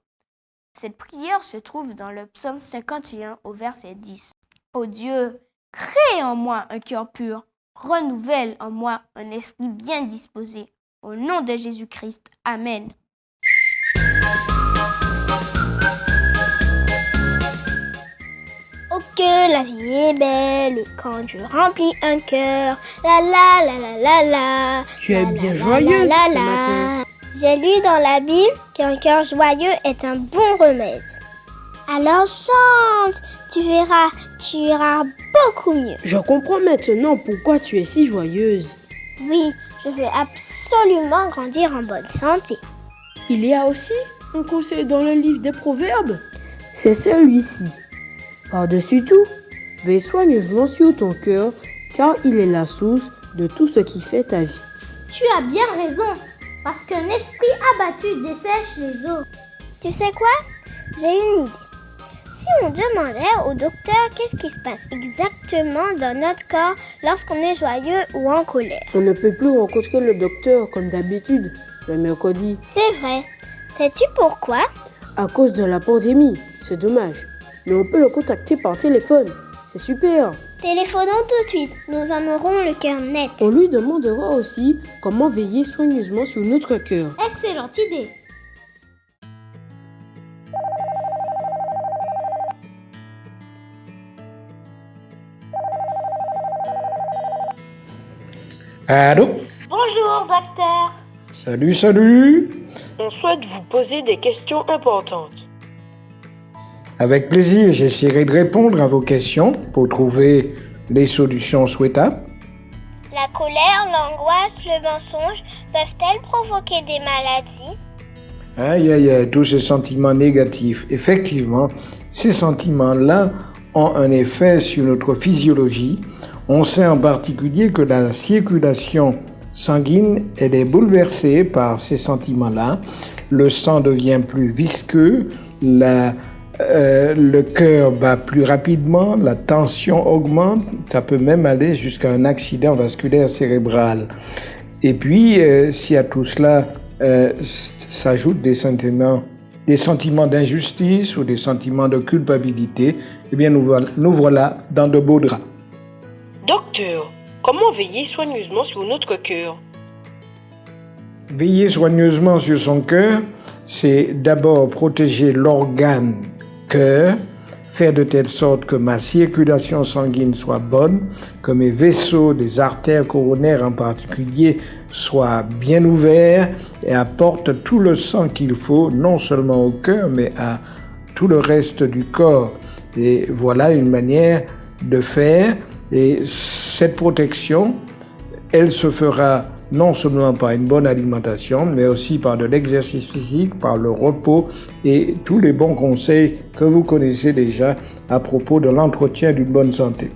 [SPEAKER 12] Cette prière se trouve dans le psaume 51 au verset 10. Ô Dieu,
[SPEAKER 14] Crée en moi un cœur pur. Renouvelle en moi un esprit bien disposé. Au nom de Jésus-Christ. Amen.
[SPEAKER 10] Oh que la vie est belle quand je remplis un cœur. La la la la la la.
[SPEAKER 16] Tu es bien joyeuse ce matin.
[SPEAKER 10] J'ai lu dans la Bible qu'un cœur joyeux est un bon remède. Alors chante, tu verras, tu iras beaucoup mieux.
[SPEAKER 16] Je comprends maintenant pourquoi tu es si joyeuse.
[SPEAKER 10] Oui, je veux absolument grandir en bonne santé.
[SPEAKER 16] Il y a aussi un conseil dans le livre des Proverbes. C'est celui-ci. Par-dessus tout, veille soigneusement sur ton cœur, car il est la source de tout ce qui fait ta vie.
[SPEAKER 2] Tu as bien raison, parce qu'un esprit abattu dessèche les eaux.
[SPEAKER 10] Tu sais quoi? J'ai une idée. Si on demandait au docteur qu'est-ce qui se passe exactement dans notre corps lorsqu'on est joyeux ou en colère.
[SPEAKER 16] On ne peut plus rencontrer le docteur comme d'habitude, le mercredi.
[SPEAKER 10] C'est vrai. Sais-tu pourquoi?
[SPEAKER 16] À cause de la pandémie, c'est dommage. Mais on peut le contacter par téléphone. C'est super.
[SPEAKER 10] Téléphonons tout de suite, nous en aurons le cœur net.
[SPEAKER 16] On lui demandera aussi comment veiller soigneusement sur notre cœur.
[SPEAKER 2] Excellente idée.
[SPEAKER 17] Allô?
[SPEAKER 10] Bonjour, docteur.
[SPEAKER 17] Salut.
[SPEAKER 16] On souhaite vous poser des questions importantes.
[SPEAKER 17] Avec plaisir, j'essaierai de répondre à vos questions pour trouver les solutions souhaitables.
[SPEAKER 10] La colère, l'angoisse, le mensonge peuvent-elles provoquer des maladies?
[SPEAKER 17] Aïe, tous ces sentiments négatifs. Effectivement, ces sentiments-là ont un effet sur notre physiologie. On sait en particulier que la circulation sanguine, elle est bouleversée par ces sentiments-là. Le sang devient plus visqueux, le cœur bat plus rapidement, la tension augmente, ça peut même aller jusqu'à un accident vasculaire cérébral. Et puis, si à tout cela s'ajoutent des sentiments d'injustice ou des sentiments de culpabilité, eh bien nous voilà dans de beaux draps.
[SPEAKER 16] Docteur, comment veiller soigneusement sur notre cœur?
[SPEAKER 17] Veiller soigneusement sur son cœur, c'est d'abord protéger l'organe cœur, faire de telle sorte que ma circulation sanguine soit bonne, que mes vaisseaux, des artères coronaires en particulier, soient bien ouverts et apportent tout le sang qu'il faut, non seulement au cœur, mais à tout le reste du corps. Et voilà une manière de faire. Et cette protection, elle se fera non seulement par une bonne alimentation, mais aussi par de l'exercice physique, par le repos et tous les bons conseils que vous connaissez déjà à propos de l'entretien d'une bonne santé.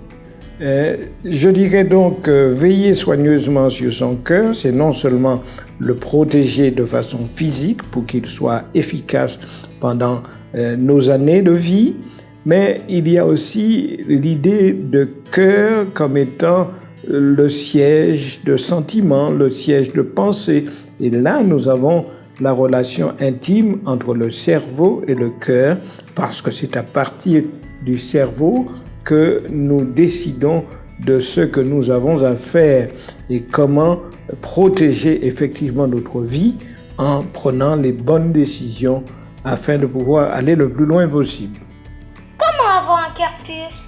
[SPEAKER 17] Je dirais donc veiller soigneusement sur son cœur, c'est non seulement le protéger de façon physique pour qu'il soit efficace pendant nos années de vie, mais il y a aussi l'idée de cœur comme étant le siège de sentiments, le siège de pensée. Et là, nous avons la relation intime entre le cerveau et le cœur, parce que c'est à partir du cerveau que nous décidons de ce que nous avons à faire et comment protéger effectivement notre vie en prenant les bonnes décisions afin de pouvoir aller le plus loin possible.
[SPEAKER 10] Comment avoir un cœur pur?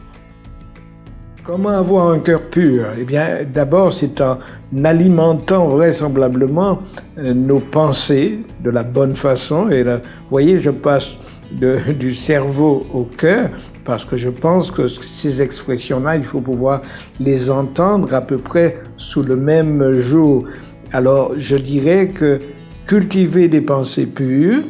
[SPEAKER 17] Comment avoir un cœur pur? Eh bien, d'abord, c'est en alimentant vraisemblablement nos pensées de la bonne façon. Et là, vous voyez, je passe du cerveau au cœur parce que je pense que ces expressions-là, il faut pouvoir les entendre à peu près sous le même jour. Alors, je dirais que cultiver des pensées pures,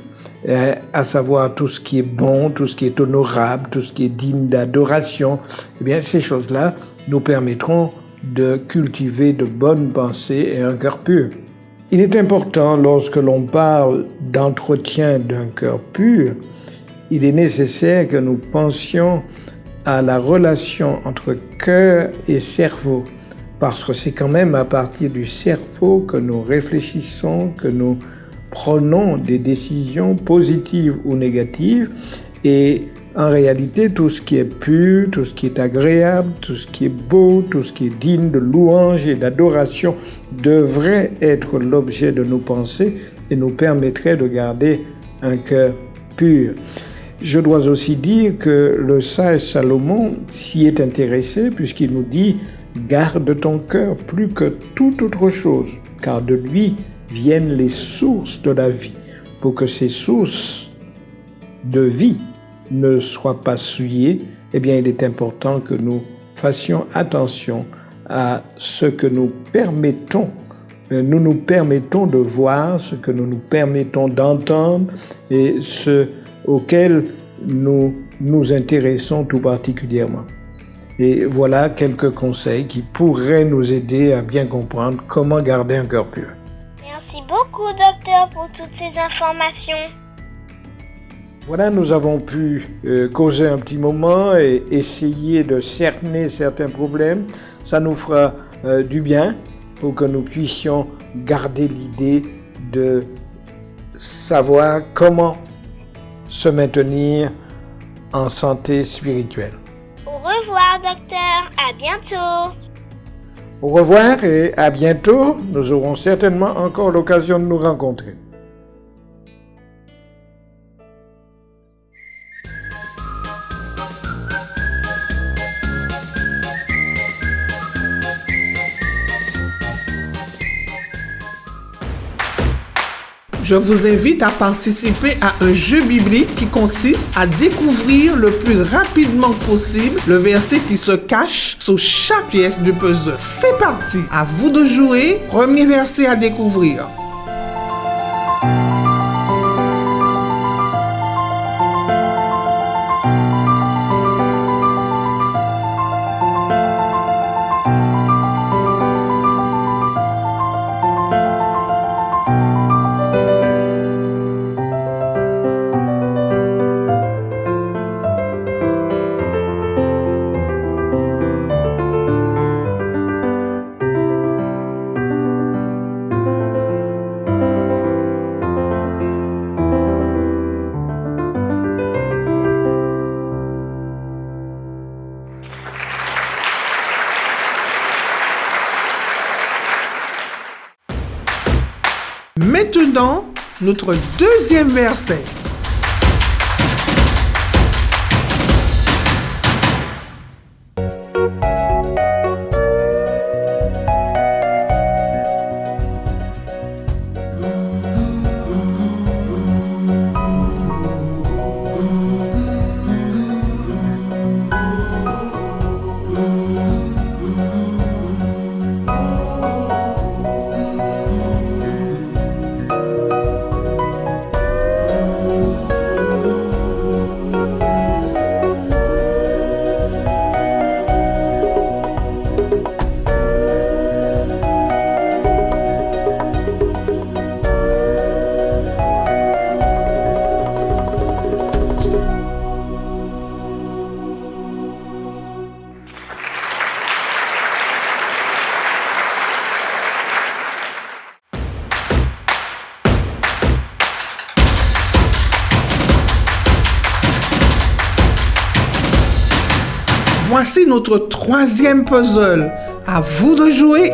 [SPEAKER 17] à savoir tout ce qui est bon, tout ce qui est honorable, tout ce qui est digne d'adoration, eh bien, ces choses-là nous permettront de cultiver de bonnes pensées et un cœur pur. Il est important, lorsque l'on parle d'entretien d'un cœur pur, il est nécessaire que nous pensions à la relation entre cœur et cerveau, parce que c'est quand même à partir du cerveau que nous réfléchissons, que nous prenons des décisions positives ou négatives, et En réalité, tout ce qui est pur, tout ce qui est agréable, tout ce qui est beau, tout ce qui est digne de louange et d'adoration devrait être l'objet de nos pensées et nous permettrait de garder un cœur pur. Je dois aussi dire que le sage Salomon s'y est intéressé puisqu'il nous dit « Garde ton cœur plus que toute autre chose, car de lui viennent les sources de la vie. » Pour que ces sources de vie ne soient pas souillées, eh bien, il est important que nous fassions attention à ce que nous nous permettons de voir, ce que nous nous permettons d'entendre et ce auquel nous nous intéressons tout particulièrement. Et voilà quelques conseils qui pourraient nous aider à bien comprendre comment garder un cœur pur.
[SPEAKER 10] Merci beaucoup, docteur, pour toutes ces informations.
[SPEAKER 17] Voilà, nous avons pu causer un petit moment et essayer de cerner certains problèmes. Ça nous fera du bien pour que nous puissions garder l'idée de savoir comment se maintenir en santé spirituelle.
[SPEAKER 10] Au revoir, docteur. À bientôt.
[SPEAKER 17] Au revoir et à bientôt. Nous aurons certainement encore l'occasion de nous rencontrer.
[SPEAKER 1] Je vous invite à participer à un jeu biblique qui consiste à découvrir le plus rapidement possible le verset qui se cache sous chaque pièce du puzzle. C'est parti! À vous de jouer. Premier verset à découvrir. Maintenant, notre deuxième verset. Voici notre troisième puzzle. À vous de jouer.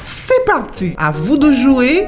[SPEAKER 1] C'est parti, à vous de jouer.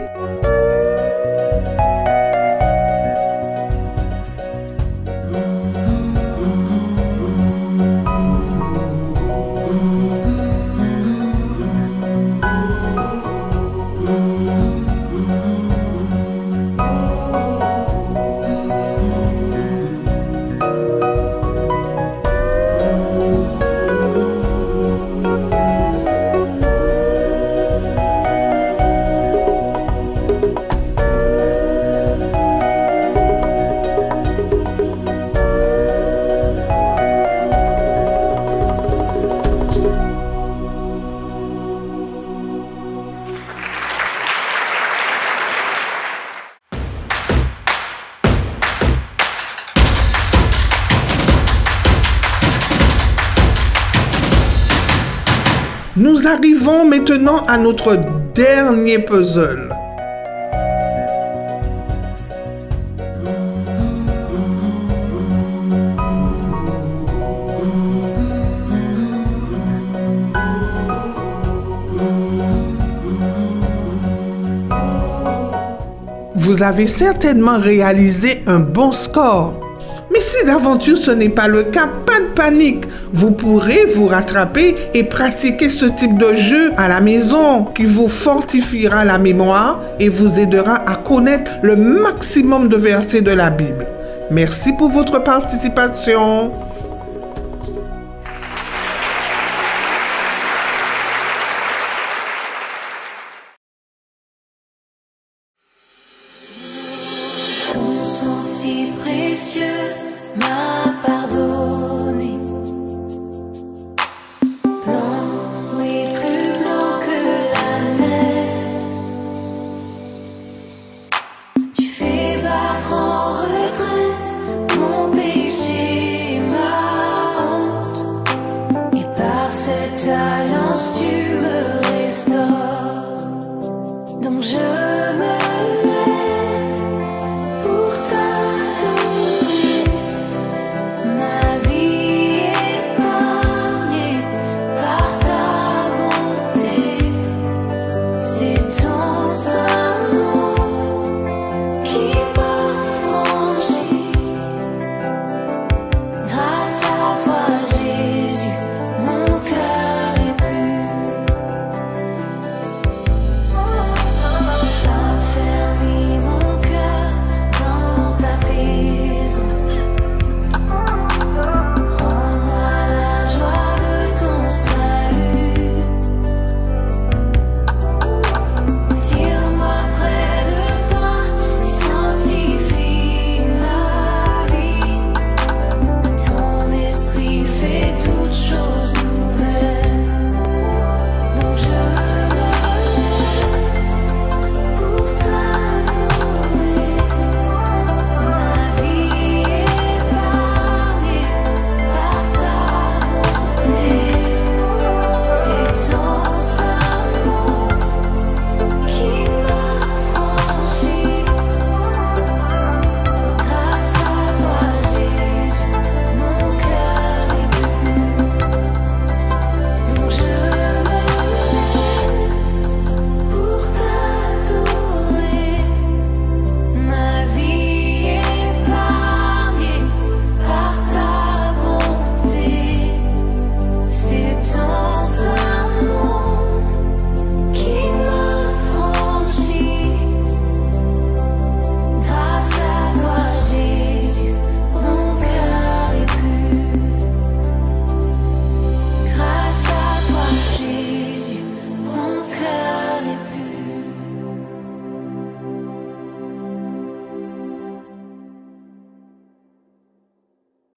[SPEAKER 1] Nous arrivons maintenant à notre dernier puzzle. Vous avez certainement réalisé un bon score. Mais si d'aventure ce n'est pas le cas, pas de panique. Vous pourrez vous rattraper et pratiquer ce type de jeu à la maison qui vous fortifiera la mémoire et vous aidera à connaître le maximum de versets de la Bible. Merci pour votre participation.
[SPEAKER 13] Ton sang si précieux m'a pardonné. Blanc, oui, plus blanc que la neige. Tu fais battre en retraite mon péché et ma honte. Et par cette alliance tu me restaures. Donc je me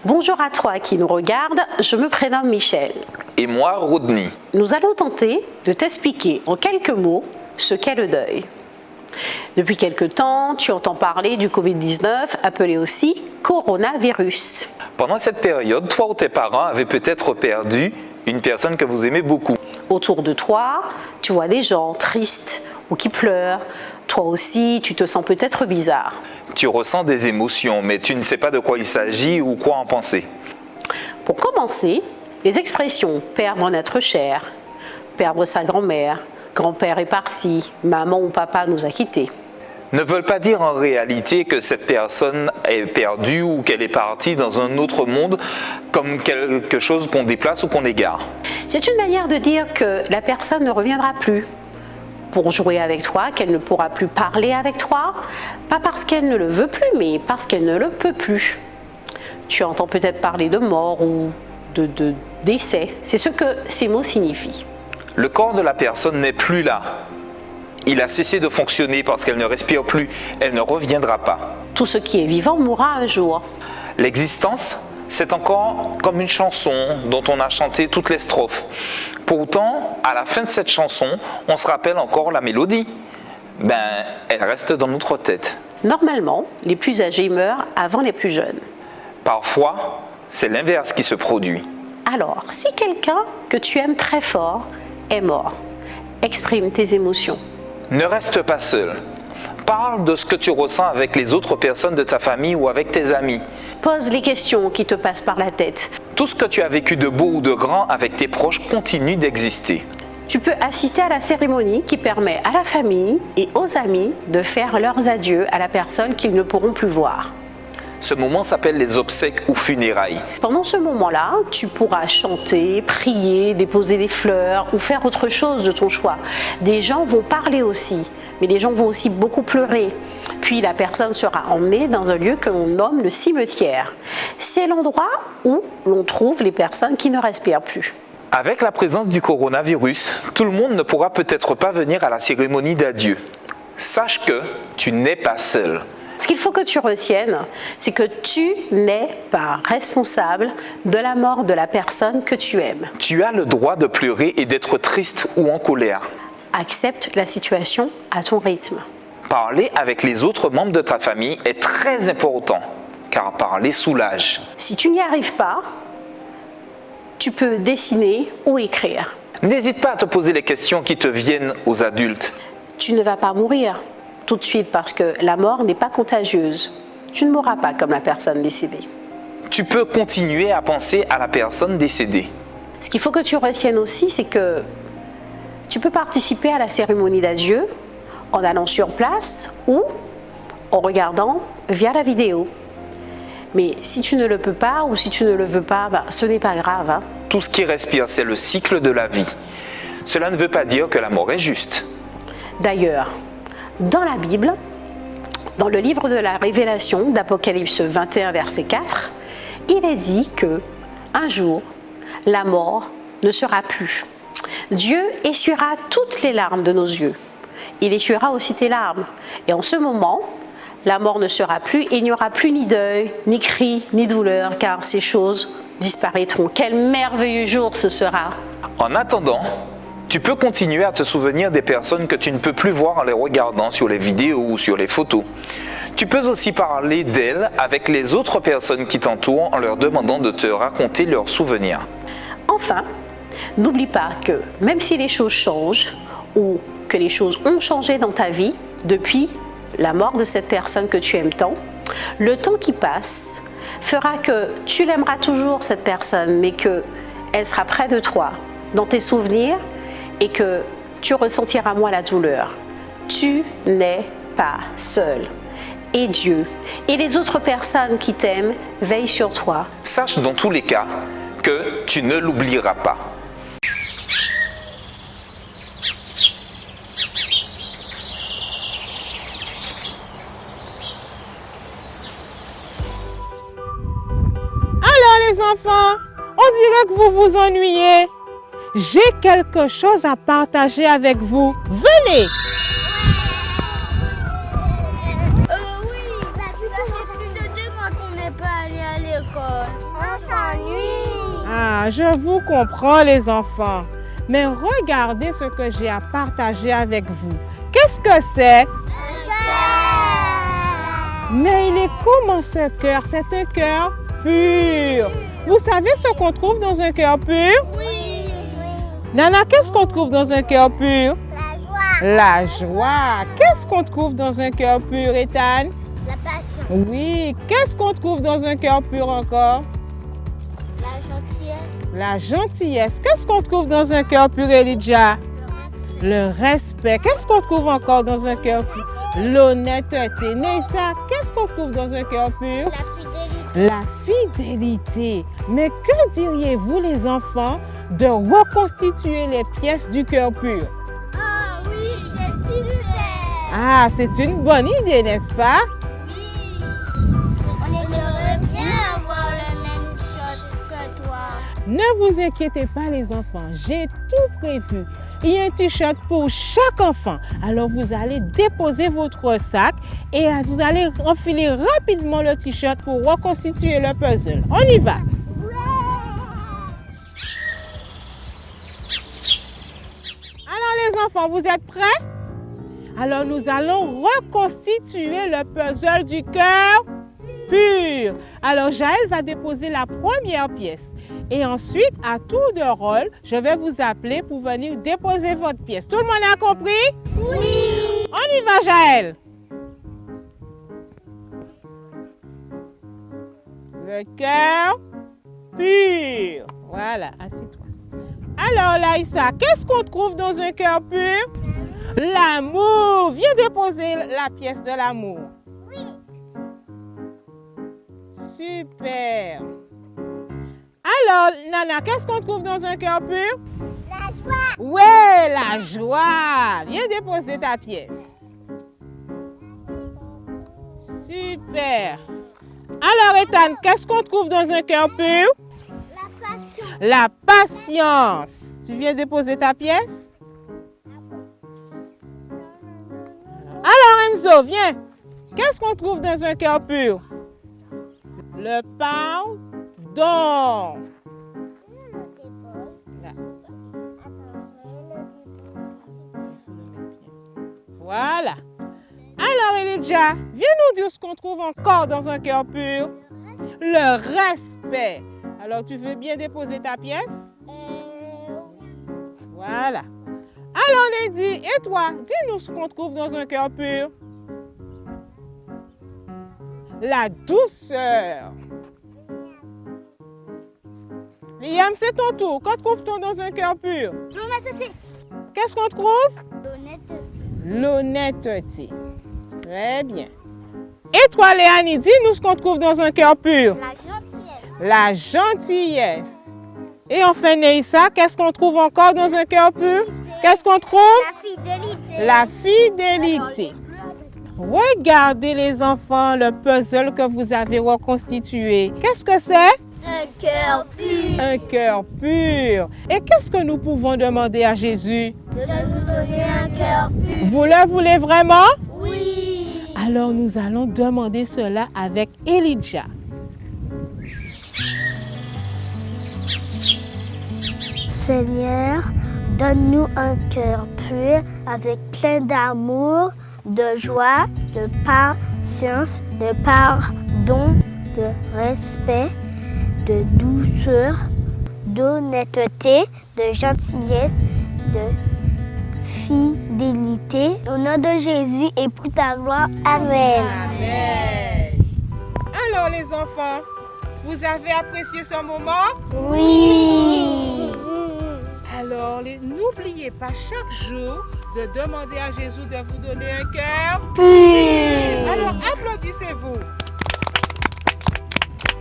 [SPEAKER 18] Bonjour à toi qui nous regarde, je me prénomme Michel.
[SPEAKER 19] Et moi, Rodney.
[SPEAKER 18] Nous allons tenter de t'expliquer en quelques mots ce qu'est le deuil. Depuis quelque temps, tu entends parler du Covid-19, appelé aussi coronavirus.
[SPEAKER 19] Pendant cette période, toi ou tes parents avaient peut-être perdu une personne que vous aimez beaucoup.
[SPEAKER 18] Autour de toi, tu vois des gens tristes ou qui pleurent. Toi aussi, tu te sens peut-être bizarre.
[SPEAKER 19] Tu ressens des émotions, mais tu ne sais pas de quoi il s'agit ou quoi en penser.
[SPEAKER 18] Pour commencer, les expressions « perdre un être cher »,« perdre sa grand-mère »,« grand-père est parti »,« maman ou papa nous a quittés »
[SPEAKER 19] ne veulent pas dire en réalité que cette personne est perdue ou qu'elle est partie dans un autre monde comme quelque chose qu'on déplace ou qu'on égare.
[SPEAKER 18] C'est une manière de dire que la personne ne reviendra plus pour jouer avec toi, qu'elle ne pourra plus parler avec toi, pas parce qu'elle ne le veut plus, mais parce qu'elle ne le peut plus. Tu entends peut-être parler de mort ou de décès, c'est ce que ces mots signifient.
[SPEAKER 19] Le corps de la personne n'est plus là. Il a cessé de fonctionner parce qu'elle ne respire plus, elle ne reviendra pas.
[SPEAKER 18] Tout ce qui est vivant mourra un jour.
[SPEAKER 19] L'existence, c'est encore comme une chanson dont on a chanté toutes les strophes. Pourtant, à la fin de cette chanson, on se rappelle encore la mélodie. Elle reste dans notre tête.
[SPEAKER 18] Normalement, les plus âgés meurent avant les plus jeunes.
[SPEAKER 19] Parfois, c'est l'inverse qui se produit.
[SPEAKER 18] Alors, si quelqu'un que tu aimes très fort est mort. Exprime tes émotions.
[SPEAKER 19] Ne reste pas seul. Parle de ce que tu ressens avec les autres personnes de ta famille ou avec tes amis.
[SPEAKER 18] Pose les questions qui te passent par la tête.
[SPEAKER 19] Tout ce que tu as vécu de beau ou de grand avec tes proches continue d'exister.
[SPEAKER 18] Tu peux assister à la cérémonie qui permet à la famille et aux amis de faire leurs adieux à la personne qu'ils ne pourront plus voir.
[SPEAKER 19] Ce moment s'appelle les obsèques ou funérailles.
[SPEAKER 18] Pendant ce moment-là, tu pourras chanter, prier, déposer des fleurs ou faire autre chose de ton choix. Des gens vont parler aussi, mais des gens vont aussi beaucoup pleurer. Puis la personne sera emmenée dans un lieu que l'on nomme le cimetière. C'est l'endroit où l'on trouve les personnes qui ne respirent plus.
[SPEAKER 19] Avec la présence du coronavirus, tout le monde ne pourra peut-être pas venir à la cérémonie d'adieu. Sache que tu n'es pas seul.
[SPEAKER 18] Ce qu'il faut que tu retiennes, c'est que tu n'es pas responsable de la mort de la personne que tu aimes.
[SPEAKER 19] Tu as le droit de pleurer et d'être triste ou en colère.
[SPEAKER 18] Accepte la situation à ton rythme.
[SPEAKER 19] Parler avec les autres membres de ta famille est très important, car parler soulage.
[SPEAKER 18] Si tu n'y arrives pas, tu peux dessiner ou écrire.
[SPEAKER 19] N'hésite pas à te poser les questions qui te viennent aux adultes.
[SPEAKER 18] Tu ne vas pas mourir tout de suite parce que la mort n'est pas contagieuse. Tu ne mourras pas comme la personne décédée.
[SPEAKER 19] Tu peux continuer à penser à la personne décédée.
[SPEAKER 18] Ce qu'il faut que tu retiennes aussi, c'est que tu peux participer à la cérémonie d'adieu en allant sur place ou en regardant via la vidéo. Mais si tu ne le peux pas ou si tu ne le veux pas, ce n'est pas grave. Hein.
[SPEAKER 19] Tout ce qui respire, c'est le cycle de la vie. Cela ne veut pas dire que la mort est juste.
[SPEAKER 18] D'ailleurs, dans la Bible, dans le livre de la Révélation d'Apocalypse 21, verset 4, il est dit que un jour, la mort ne sera plus. Dieu essuiera toutes les larmes de nos yeux. Il essuiera aussi tes larmes. Et en ce moment, la mort ne sera plus et il n'y aura plus ni deuil, ni cri, ni douleur, car ces choses disparaîtront. Quel merveilleux jour ce sera!
[SPEAKER 19] En attendant, tu peux continuer à te souvenir des personnes que tu ne peux plus voir en les regardant sur les vidéos ou sur les photos. Tu peux aussi parler d'elles avec les autres personnes qui t'entourent en leur demandant de te raconter leurs souvenirs.
[SPEAKER 18] Enfin, n'oublie pas que même si les choses changent ou que les choses ont changé dans ta vie depuis la mort de cette personne que tu aimes tant, le temps qui passe fera que tu l'aimeras toujours cette personne, mais qu'elle sera près de toi, dans tes souvenirs, et que tu ressentiras moins la douleur. Tu n'es pas seul. Et Dieu et les autres personnes qui t'aiment veillent sur toi.
[SPEAKER 19] Sache dans tous les cas que tu ne l'oublieras pas.
[SPEAKER 20] Alors les enfants, on dirait que vous vous ennuyez. J'ai quelque chose à partager avec vous. Venez!
[SPEAKER 3] Oui, ça fait plus de 2 mois qu'on n'est pas allé à l'école.
[SPEAKER 2] On s'ennuie.
[SPEAKER 20] Ah, je vous comprends les enfants. Mais regardez ce que j'ai à partager avec vous. Qu'est-ce que c'est? Mais il est comment ce cœur? C'est un cœur pur. Vous savez ce qu'on trouve dans un cœur pur?
[SPEAKER 2] Oui.
[SPEAKER 20] Nana, qu'est-ce qu'on trouve dans un cœur pur?
[SPEAKER 2] La joie.
[SPEAKER 20] La joie. Qu'est-ce qu'on trouve dans un cœur pur, Ethan?
[SPEAKER 2] La passion.
[SPEAKER 20] Oui. Qu'est-ce qu'on trouve dans un cœur pur encore?
[SPEAKER 2] La gentillesse.
[SPEAKER 20] La gentillesse. Qu'est-ce qu'on trouve dans un cœur pur, Elijah? Le respect. Qu'est-ce qu'on trouve encore dans un cœur pur? L'honnêteté. Nessa, qu'est-ce qu'on trouve dans un cœur pur?
[SPEAKER 2] La fidélité.
[SPEAKER 20] La fidélité. Mais que diriez-vous, les enfants, de reconstituer les pièces du cœur pur?
[SPEAKER 2] Ah oui, c'est super.
[SPEAKER 20] Ah, c'est une bonne idée, n'est-ce pas?
[SPEAKER 2] Oui. On aimerait bien avoir le même shot que toi.
[SPEAKER 20] Ne vous inquiétez pas, les enfants, j'ai tout prévu. Il y a un t-shirt pour chaque enfant. Alors, vous allez déposer votre sac et vous allez enfiler rapidement le t-shirt pour reconstituer le puzzle. On y va! Alors, les enfants, vous êtes prêts? Alors, nous allons reconstituer le puzzle du cœur pur. Alors Jaël va déposer la première pièce. Et ensuite, à tour de rôle, je vais vous appeler pour venir déposer votre pièce. Tout le monde a compris? Oui! On y va, Jaël! Le cœur pur. Voilà, assieds-toi. Alors, Laïssa, qu'est-ce qu'on trouve dans un cœur pur? L'amour. Viens déposer la pièce de l'amour. Oui. Super. Alors, Nana, qu'est-ce qu'on trouve dans un cœur pur? La joie. Ouais, la joie. Viens déposer ta pièce. Super. Alors, Ethan, qu'est-ce qu'on trouve dans un cœur pur? La patience. La patience. Tu viens déposer ta pièce? Alors, Enzo, viens. Qu'est-ce qu'on trouve dans un cœur pur? Le pardon. Voilà. Alors, Elijah, viens nous dire ce qu'on trouve encore dans un cœur pur. Le respect. Alors, tu veux bien déposer ta pièce? Voilà. Alors, Lady, et toi, dis-nous ce qu'on trouve dans un cœur pur. La douceur. Liam, c'est ton tour. Qu'en trouve-t-on dans un cœur pur?
[SPEAKER 2] L'honnêteté.
[SPEAKER 20] Qu'est-ce qu'on trouve?
[SPEAKER 2] L'honnêteté.
[SPEAKER 20] L'honnêteté. Très bien. Et toi, Léanie, dis-nous ce qu'on trouve dans un cœur pur.
[SPEAKER 2] La gentillesse.
[SPEAKER 20] La gentillesse. Et enfin, Neissa, qu'est-ce qu'on trouve encore dans un cœur pur? Qu'est-ce qu'on trouve?
[SPEAKER 2] La fidélité.
[SPEAKER 20] La fidélité. Regardez les enfants, le puzzle que vous avez reconstitué. Qu'est-ce que c'est?
[SPEAKER 2] Un cœur pur.
[SPEAKER 20] Un cœur pur. Et qu'est-ce que nous pouvons demander à Jésus?
[SPEAKER 2] De nous donner un cœur pur.
[SPEAKER 20] Vous le voulez vraiment?
[SPEAKER 2] Oui.
[SPEAKER 20] Alors nous allons demander cela avec Elijah.
[SPEAKER 10] Seigneur, donne-nous un cœur pur avec plein d'amour, de joie, de patience, de pardon, de respect, de douceur, d'honnêteté, de gentillesse, de fidélité. Au nom de Jésus et pour ta gloire. Amen.
[SPEAKER 20] Amen. Alors les enfants, vous avez apprécié ce moment?
[SPEAKER 10] Oui.
[SPEAKER 20] Alors, n'oubliez pas chaque jour de demander à Jésus de vous donner un cœur
[SPEAKER 10] pur.
[SPEAKER 20] Alors, applaudissez-vous.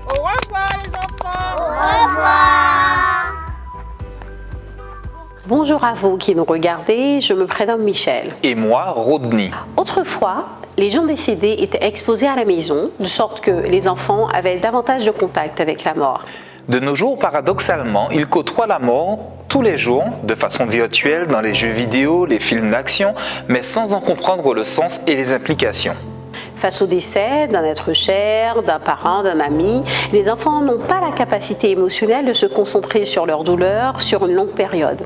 [SPEAKER 20] Au revoir les enfants.
[SPEAKER 10] Au revoir.
[SPEAKER 18] Bonjour à vous qui nous regardez, je me prénomme Michel.
[SPEAKER 19] Et moi, Rodney.
[SPEAKER 18] Autrefois, les gens décédés étaient exposés à la maison, de sorte que les enfants avaient davantage de contact avec la mort.
[SPEAKER 19] De nos jours, paradoxalement, ils côtoient la mort tous les jours, de façon virtuelle, dans les jeux vidéo, les films d'action, mais sans en comprendre le sens et les implications.
[SPEAKER 18] Face au décès d'un être cher, d'un parent, d'un ami, les enfants n'ont pas la capacité émotionnelle de se concentrer sur leur douleur sur une longue période.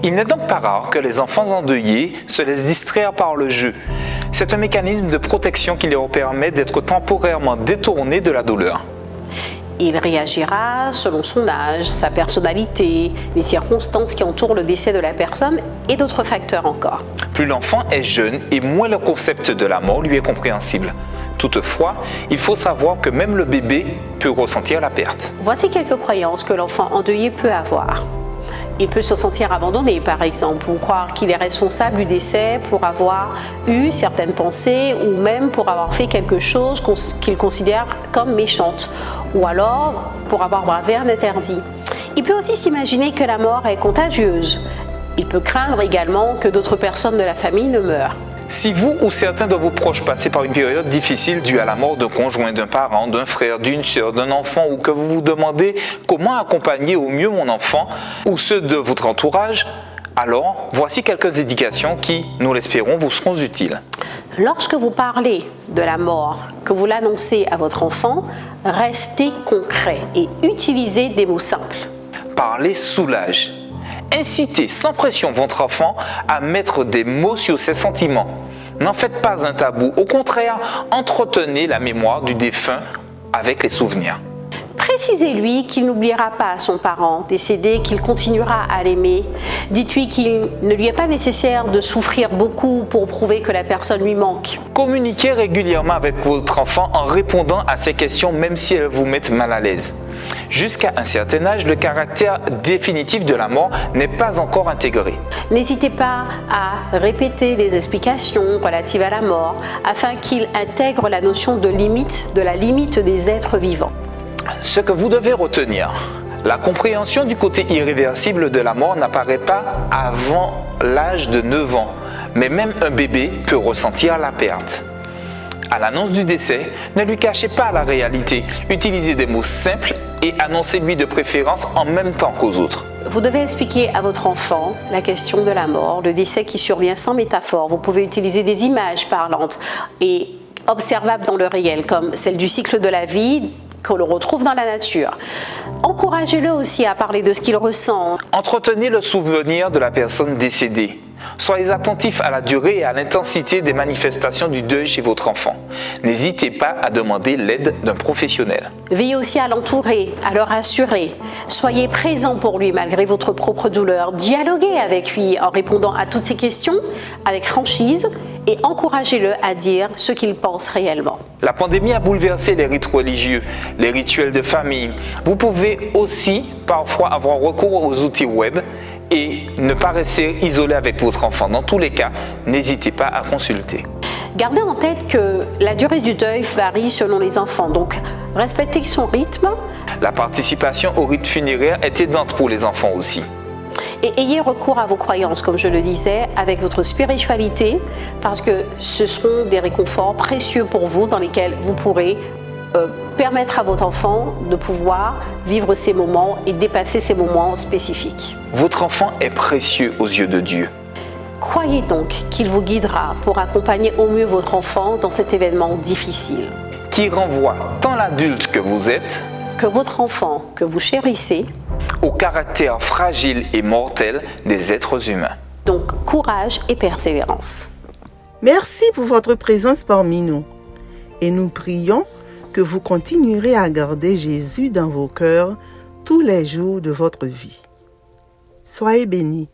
[SPEAKER 19] Il n'est donc pas rare que les enfants endeuillés se laissent distraire par le jeu. C'est un mécanisme de protection qui leur permet d'être temporairement détournés de la douleur.
[SPEAKER 18] Il réagira selon son âge, sa personnalité, les circonstances qui entourent le décès de la personne et d'autres facteurs encore.
[SPEAKER 19] Plus l'enfant est jeune et moins le concept de la mort lui est compréhensible. Toutefois, il faut savoir que même le bébé peut ressentir la perte.
[SPEAKER 18] Voici quelques croyances que l'enfant endeuillé peut avoir. Il peut se sentir abandonné, par exemple, ou croire qu'il est responsable du décès pour avoir eu certaines pensées ou même pour avoir fait quelque chose qu'il considère comme méchante, ou alors pour avoir bravé un interdit. Il peut aussi s'imaginer que la mort est contagieuse. Il peut craindre également que d'autres personnes de la famille ne meurent.
[SPEAKER 19] Si vous ou certains de vos proches passez par une période difficile due à la mort d'un conjoint, d'un parent, d'un frère, d'une sœur, d'un enfant, ou que vous vous demandez comment accompagner au mieux mon enfant ou ceux de votre entourage, alors voici quelques indications qui, nous l'espérons, vous seront utiles.
[SPEAKER 18] Lorsque vous parlez de la mort, que vous l'annoncez à votre enfant, restez concret et utilisez des mots simples.
[SPEAKER 19] Parler soulage. Incitez sans pression votre enfant à mettre des mots sur ses sentiments. N'en faites pas un tabou. Au contraire, entretenez la mémoire du défunt avec les souvenirs.
[SPEAKER 18] Précisez-lui qu'il n'oubliera pas son parent décédé, qu'il continuera à l'aimer. Dites-lui qu'il ne lui est pas nécessaire de souffrir beaucoup pour prouver que la personne lui manque.
[SPEAKER 19] Communiquez régulièrement avec votre enfant en répondant à ses questions même si elles vous mettent mal à l'aise. Jusqu'à un certain âge, le caractère définitif de la mort n'est pas encore intégré.
[SPEAKER 18] N'hésitez pas à répéter des explications relatives à la mort afin qu'il intègre la notion de la limite des êtres vivants.
[SPEAKER 19] Ce que vous devez retenir, la compréhension du côté irréversible de la mort n'apparaît pas avant l'âge de 9 ans, mais même un bébé peut ressentir la perte. À l'annonce du décès, ne lui cachez pas la réalité, utilisez des mots simples et annoncez-lui de préférence en même temps qu'aux autres.
[SPEAKER 18] Vous devez expliquer à votre enfant la question de la mort, le décès qui survient sans métaphore. Vous pouvez utiliser des images parlantes et observables dans le réel, comme celle du cycle de la vie, que l'on retrouve dans la nature. Encouragez-le aussi à parler de ce qu'il ressent.
[SPEAKER 19] Entretenez le souvenir de la personne décédée. Soyez attentifs à la durée et à l'intensité des manifestations du deuil chez votre enfant. N'hésitez pas à demander l'aide d'un professionnel.
[SPEAKER 18] Veillez aussi à l'entourer, à le rassurer. Soyez présent pour lui malgré votre propre douleur. Dialoguez avec lui en répondant à toutes ses questions avec franchise et encouragez-le à dire ce qu'il pense réellement.
[SPEAKER 19] La pandémie a bouleversé les rites religieux, les rituels de famille. Vous pouvez aussi parfois avoir recours aux outils web et ne pas rester isolé avec votre enfant. Dans tous les cas, n'hésitez pas à consulter.
[SPEAKER 18] Gardez en tête que la durée du deuil varie selon les enfants, donc respectez son rythme.
[SPEAKER 19] La participation au rite funéraire est aidante pour les enfants aussi.
[SPEAKER 18] Et ayez recours à vos croyances, comme je le disais, avec votre spiritualité, parce que ce seront des réconforts précieux pour vous dans lesquels vous pourrez permettre à votre enfant de pouvoir vivre ces moments et dépasser ces moments spécifiques.
[SPEAKER 19] Votre enfant est précieux aux yeux de Dieu.
[SPEAKER 18] Croyez donc qu'il vous guidera pour accompagner au mieux votre enfant dans cet événement difficile.
[SPEAKER 19] Qui renvoie tant l'adulte que vous êtes,
[SPEAKER 18] que votre enfant que vous chérissez,
[SPEAKER 19] au caractère fragile et mortel des êtres humains.
[SPEAKER 18] Donc courage et persévérance.
[SPEAKER 6] Merci pour votre présence parmi nous. Et nous prions que vous continuerez à garder Jésus dans vos cœurs tous les jours de votre vie. Soyez bénis.